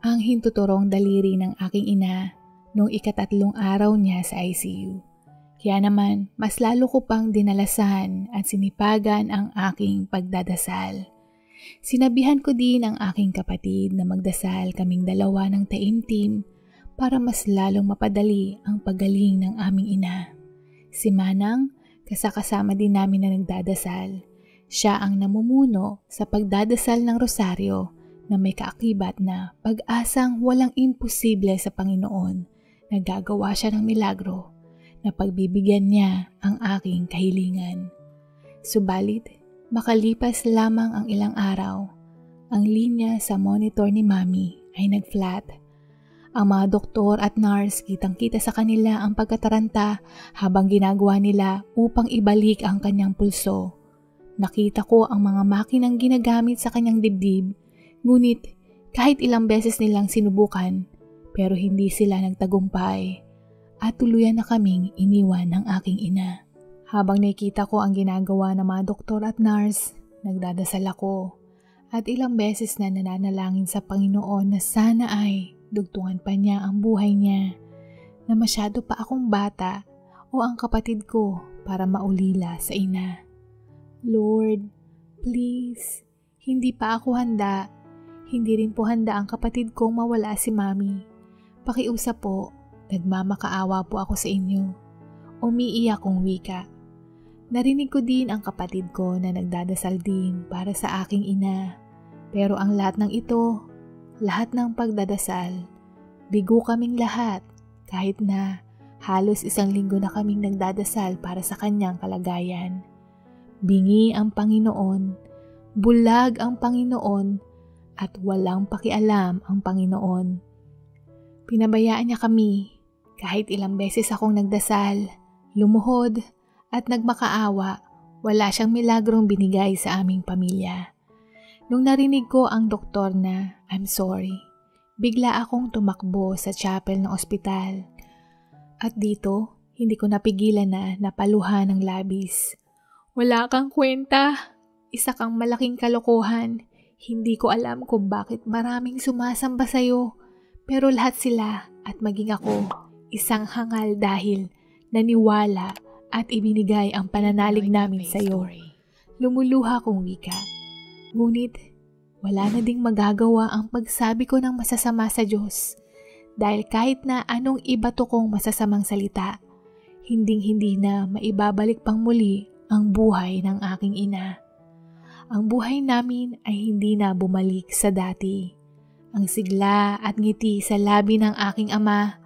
ang hintuturong daliri ng aking ina nung ika-3 araw niya sa ICU. Kaya naman, mas lalo ko pang dinalasan at sinipagan ang aking pagdadasal. Sinabihan ko din ang aking kapatid na magdasal kaming dalawa ng taimtim para mas lalong mapadali ang paggaling ng aming ina. Si Manang, kasakasama din namin na nagdadasal. Siya ang namumuno sa pagdadasal ng rosaryo na may kaakibat na pag-asang walang imposible sa Panginoon na gagawa siya ng milagro na pagbibigyan niya ang aking kahilingan. Subalit, makalipas lamang ang ilang araw, ang linya sa monitor ni Mami ay nag-flat. Ang mga doktor at nurse kitang-kita sa kanila ang pagkataranta habang ginagawa nila upang ibalik ang kanyang pulso. Nakita ko ang mga makinang ginagamit sa kanyang dibdib, ngunit kahit ilang beses nilang sinubukan, pero hindi sila nagtagumpay at tuluyan na kaming iniwan ng aking ina. Habang nakita ko ang ginagawa ng mga doktor at nurse, nagdadasal ako at ilang beses na nananalangin sa Panginoon na sana ay dugtungan pa niya ang buhay niya, na masyado pa akong bata o ang kapatid ko para maulila sa ina. Lord, please, hindi pa ako handa. Hindi rin po handa ang kapatid kong mawala si Mami. Pakiusap po, nagmamakaawa po ako sa inyo. Umiiyak kong wika. Narinig ko din ang kapatid ko na nagdadasal din para sa aking ina. Pero ang lahat ng ito, lahat ng pagdadasal, bigo kaming lahat kahit na halos 1 linggo na kaming nagdadasal para sa kanyang kalagayan. Bingi ang Panginoon, bulag ang Panginoon, at walang pakialam ang Panginoon. Pinabayaan niya kami, Kahit ilang beses akong nagdasal, lumuhod at nagmakaawa, wala siyang milagrong binigay sa aming pamilya. Nung narinig ko ang doktor na I'm sorry, bigla akong tumakbo sa chapel ng ospital. At dito, hindi ko napigilan na napaluhan ng labis. Wala kang kwenta. Isa kang malaking kalokohan. Hindi ko alam kung bakit maraming sumasamba sa'yo. Pero lahat sila at maging ako, isang hangal dahil naniwala at ibinigay ang pananalig namin sa'yo. Lumuluha kong wika. Ngunit, wala na ding magagawa ang pagsabi ko ng masasama sa Diyos. Dahil kahit na anong ibato kong masasamang salita, hinding-hindi na maibabalik pang muli ang buhay ng aking ina. Ang buhay namin ay hindi na bumalik sa dati. Ang sigla at ngiti sa labi ng aking ama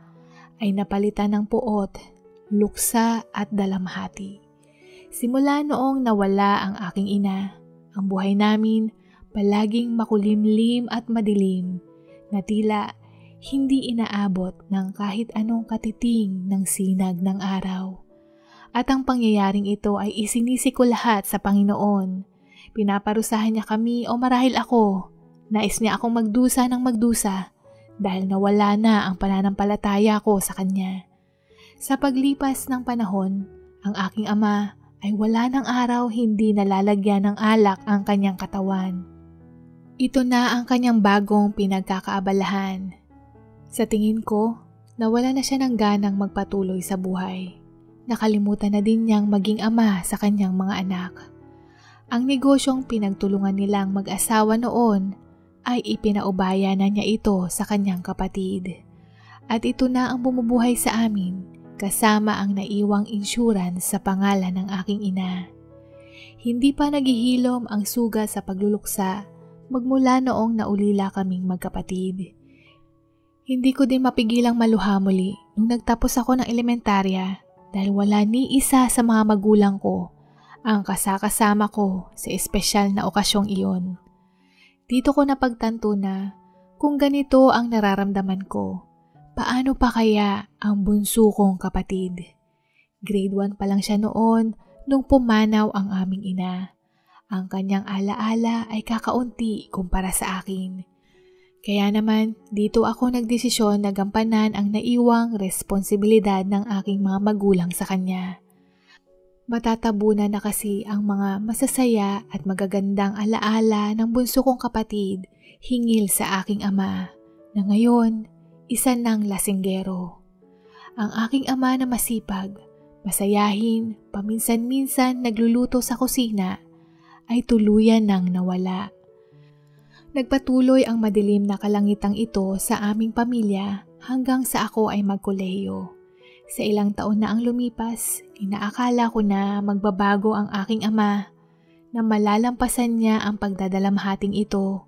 ay napalitan ng puot, luksa at dalamhati. Simula noong nawala ang aking ina, ang buhay namin palaging makulimlim at madilim na tila hindi inaabot ng kahit anong katiting ng sinag ng araw. At ang pangyayaring ito ay isinisi ko lahat sa Panginoon. Pinaparusahan niya kami o marahil ako. Nais niya akong magdusa ng magdusa dahil nawala na ang pananampalataya ko sa Kanya. Sa paglipas ng panahon, ang aking ama ay wala ng araw hindi nalalagyan ng alak ang kanyang katawan. Ito na ang kanyang bagong pinagkakaabalahan. Sa tingin ko, nawala na siya ng ganang magpatuloy sa buhay. Nakalimutan na din niyang maging ama sa kanyang mga anak. Ang negosyong pinagtulungan nilang mag-asawa noon ay ipinaubaya na niya ito sa kanyang kapatid. At ito na ang bumubuhay sa amin kasama ang naiwang insurance sa pangalan ng aking ina. Hindi pa naghihilom ang sugat sa pagluluksa magmula noong naulila kaming magkapatid. Hindi ko din mapigilang maluha muli nung nagtapos ako ng elementarya dahil wala ni isa sa mga magulang ko ang kasakasama ko sa espesyal na okasyong iyon. Dito ko napagtanto na kung ganito ang nararamdaman ko, paano pa kaya ang bunso kong kapatid? Grade 1 pa lang siya noon nung pumanaw ang aming ina. Ang kanyang alaala ay kakaunti kumpara sa akin. Kaya naman, dito ako nagdesisyon na gampanan ang naiwang responsibilidad ng aking mga magulang sa kanya. Matatabunan na kasi ang mga masasaya at magagandang alaala ng bunso kong kapatid hingil sa aking ama na ngayon, isa ng lasinggero. Ang aking ama na masipag, masayahin, paminsan-minsan nagluluto sa kusina, ay tuluyan nang nawala. Nagpatuloy ang madilim na kalangitang ito sa aming pamilya hanggang sa ako ay magkolehiyo. Sa ilang taon na ang lumipas, inaakala ko na magbabago ang aking ama, na malalampasan niya ang pagdadalamhating ito,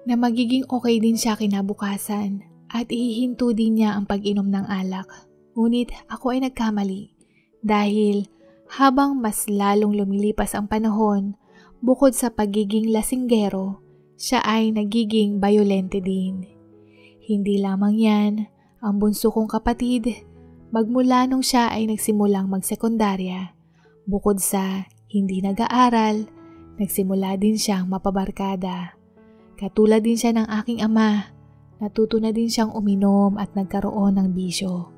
na magiging okay din siya kinabukasan at ihihinto din niya ang pag-inom ng alak. Ngunit ako ay nagkamali dahil habang mas lalong lumilipas ang panahon, bukod sa pagiging lasinggero, siya ay nagiging bayolente din. Hindi lamang yan, ang bunso kong kapatid, magmula nung siya ay nagsimulang magsekundarya, bukod sa hindi nag-aaral, nagsimula din siyang mapabarkada. Katulad din siya ng aking ama, natuto na din siyang uminom at nagkaroon ng bisyo.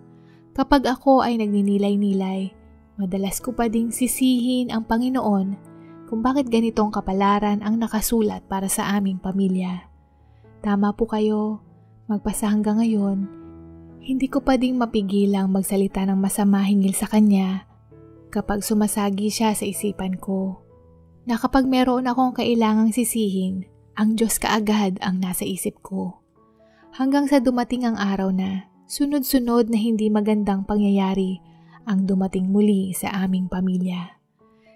Kapag ako ay nagninilay-nilay, madalas ko pa ding sisihin ang Panginoon kung bakit ganitong kapalaran ang nakasulat para sa aming pamilya. Tama po kayo, magpasa hanggang ngayon, hindi ko pa ding mapigilang magsalita ng masama hingil sa kanya kapag sumasagi siya sa isipan ko. Na kapag meron akong kailangang sisihin, ang Diyos kaagad ang nasa isip ko. Hanggang sa dumating ang araw na sunod-sunod na hindi magandang pangyayari ang dumating muli sa aming pamilya.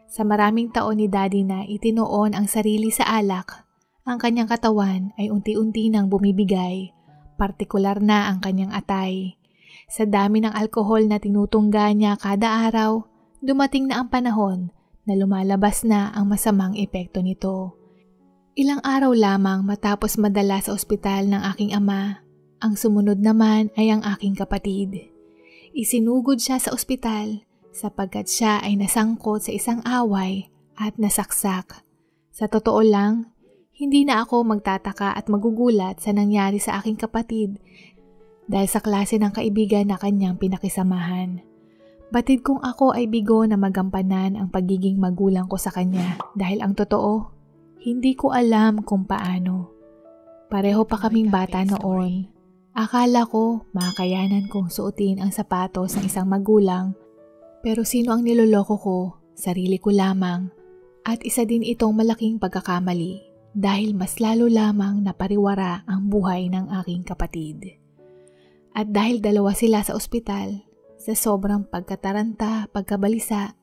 Sa maraming taon ni Daddy na itinoon ang sarili sa alak, ang kanyang katawan ay unti-unti nang bumibigay, partikular na ang kanyang atay. Sa dami ng alkohol na tinutungga niya kada araw, dumating na ang panahon na lumalabas na ang masamang epekto nito. Ilang araw lamang matapos madala sa ospital ng aking ama, ang sumunod naman ay ang aking kapatid. Isinugod siya sa ospital sapagkat siya ay nasangkot sa isang away at nasaksak. Sa totoo lang, hindi na ako magtataka at magugulat sa nangyari sa aking kapatid dahil sa klase ng kaibigan na kanyang pinakisamahan. Batid kong ako ay bigo na magampanan ang pagiging magulang ko sa kanya dahil ang totoo, hindi ko alam kung paano. Pareho pa kaming bata noon. Akala ko makakayanan kong suotin ang sapatos ng isang magulang, pero sino ang niloloko ko? Sarili ko lamang. At isa din itong malaking pagkakamali dahil mas lalo lamang napariwara ang buhay ng aking kapatid. At dahil dalawa sila sa ospital, sa sobrang pagkataranta, pagkabalisa,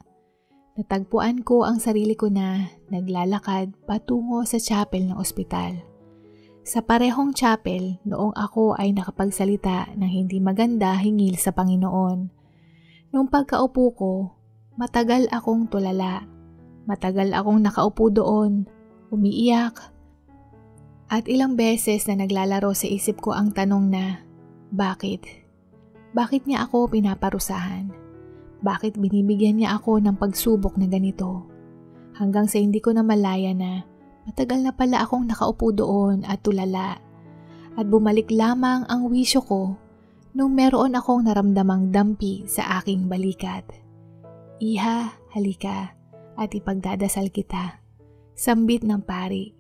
natagpuan ko ang sarili ko na naglalakad patungo sa chapel ng ospital. Sa parehong chapel, noong ako ay nakapagsalita ng hindi maganda hingil sa Panginoon. Nung pagkaupo ko, matagal akong tulala. Matagal akong nakaupo doon, umiiyak. At ilang beses na naglalaro sa isip ko ang tanong na, bakit? Bakit niya ako pinaparusahan? Bakit binibigyan niya ako ng pagsubok na ganito? Hanggang sa hindi ko na malaya na matagal na pala akong nakaupo doon at tulala. At bumalik lamang ang wisyo ko nung meron akong naramdamang dampi sa aking balikat. Iha, halika at ipagdadasal kita. Sambit ng pari.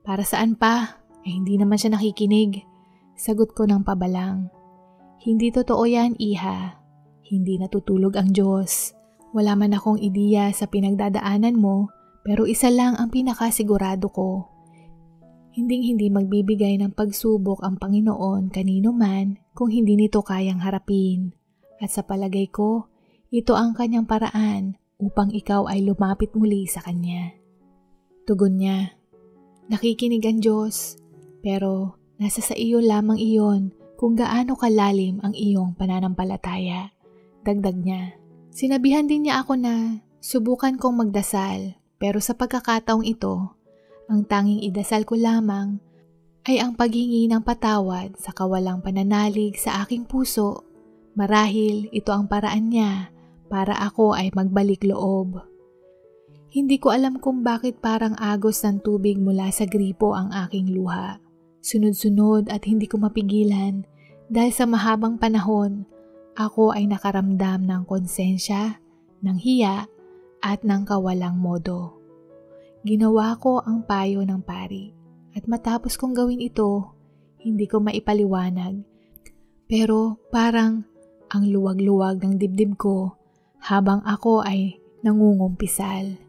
Para saan pa? Hindi naman siya nakikinig. Sagot ko ng pabalang. Hindi totoo yan, iha. Hindi natutulog ang Diyos. Wala man akong ideya sa pinagdadaanan mo, pero isa lang ang pinakasigurado ko. Hinding-hindi magbibigay ng pagsubok ang Panginoon kanino man kung hindi nito kayang harapin. At sa palagay ko, ito ang kanyang paraan upang ikaw ay lumapit muli sa kanya. Tugon niya, nakikinig ang Diyos, pero nasa sa iyo lamang iyon kung gaano kalalim ang iyong pananampalataya. Dagdag niya, sinabihan din niya ako na subukan kong magdasal. Pero sa pagkakataong ito, ang tanging idasal ko lamang ay ang paghingi ng patawad sa kawalang pananalig sa aking puso. Marahil ito ang paraan niya para ako ay magbalik loob. Hindi ko alam kung bakit parang agos ng tubig mula sa gripo ang aking luha. Sunod-sunod at hindi ko mapigilan dahil sa mahabang panahon, ako ay nakaramdam ng konsensya, ng hiya, at ng kawalang modo. Ginawa ko ang payo ng pari at matapos kong gawin ito, hindi ko maipaliwanag. Pero parang ang luwag-luwag ng dibdib ko habang ako ay nangungumpisal.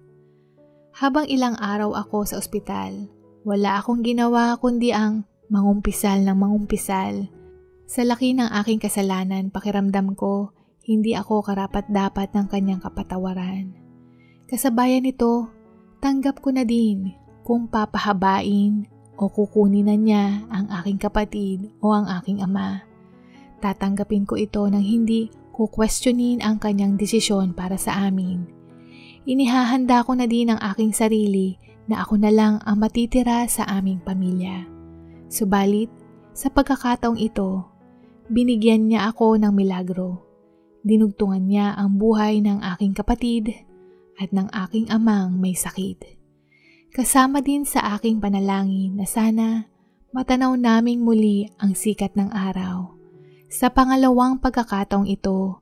Habang ilang araw ako sa ospital, wala akong ginawa kundi ang mangumpisal ng mangumpisal. Sa laki ng aking kasalanan, pakiramdam ko, hindi ako karapat-dapat ng kanyang kapatawaran. Kasabayan nito, tanggap ko na din kung papahabain o kukunin na niya ang aking kapatid o ang aking ama. Tatanggapin ko ito nang hindi kukwestiyonin ang kanyang desisyon para sa amin. Inihahanda ko na din ang aking sarili na ako na lang ang matitira sa aming pamilya. Subalit, sa pagkakataong ito, binigyan niya ako ng milagro. Dinugtungan niya ang buhay ng aking kapatid at ng aking amang may sakit. Kasama din sa aking panalangin na sana matanaw naming muli ang sikat ng araw. Sa pangalawang pagkakataong ito,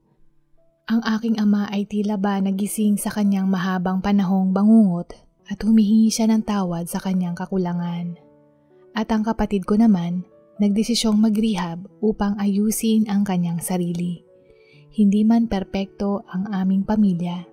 ang aking ama ay tila ba nagising sa kanyang mahabang panahong bangungot at humihingi siya ng tawad sa kanyang kakulangan. At ang kapatid ko naman, nagdesisyong mag-rehab upang ayusin ang kanyang sarili. Hindi man perpekto ang aming pamilya,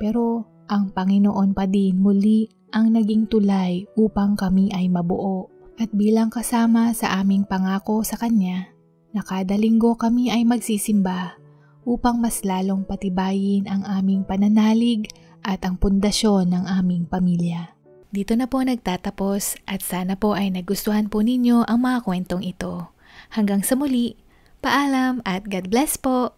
pero ang Panginoon pa din muli ang naging tulay upang kami ay mabuo. At bilang kasama sa aming pangako sa Kanya, na kada linggo kami ay magsisimba upang mas lalong patibayin ang aming pananalig at ang pundasyon ng aming pamilya. Dito na po nagtatapos at sana po ay nagustuhan po ninyo ang mga kwentong ito. Hanggang sa muli, paalam at God bless po!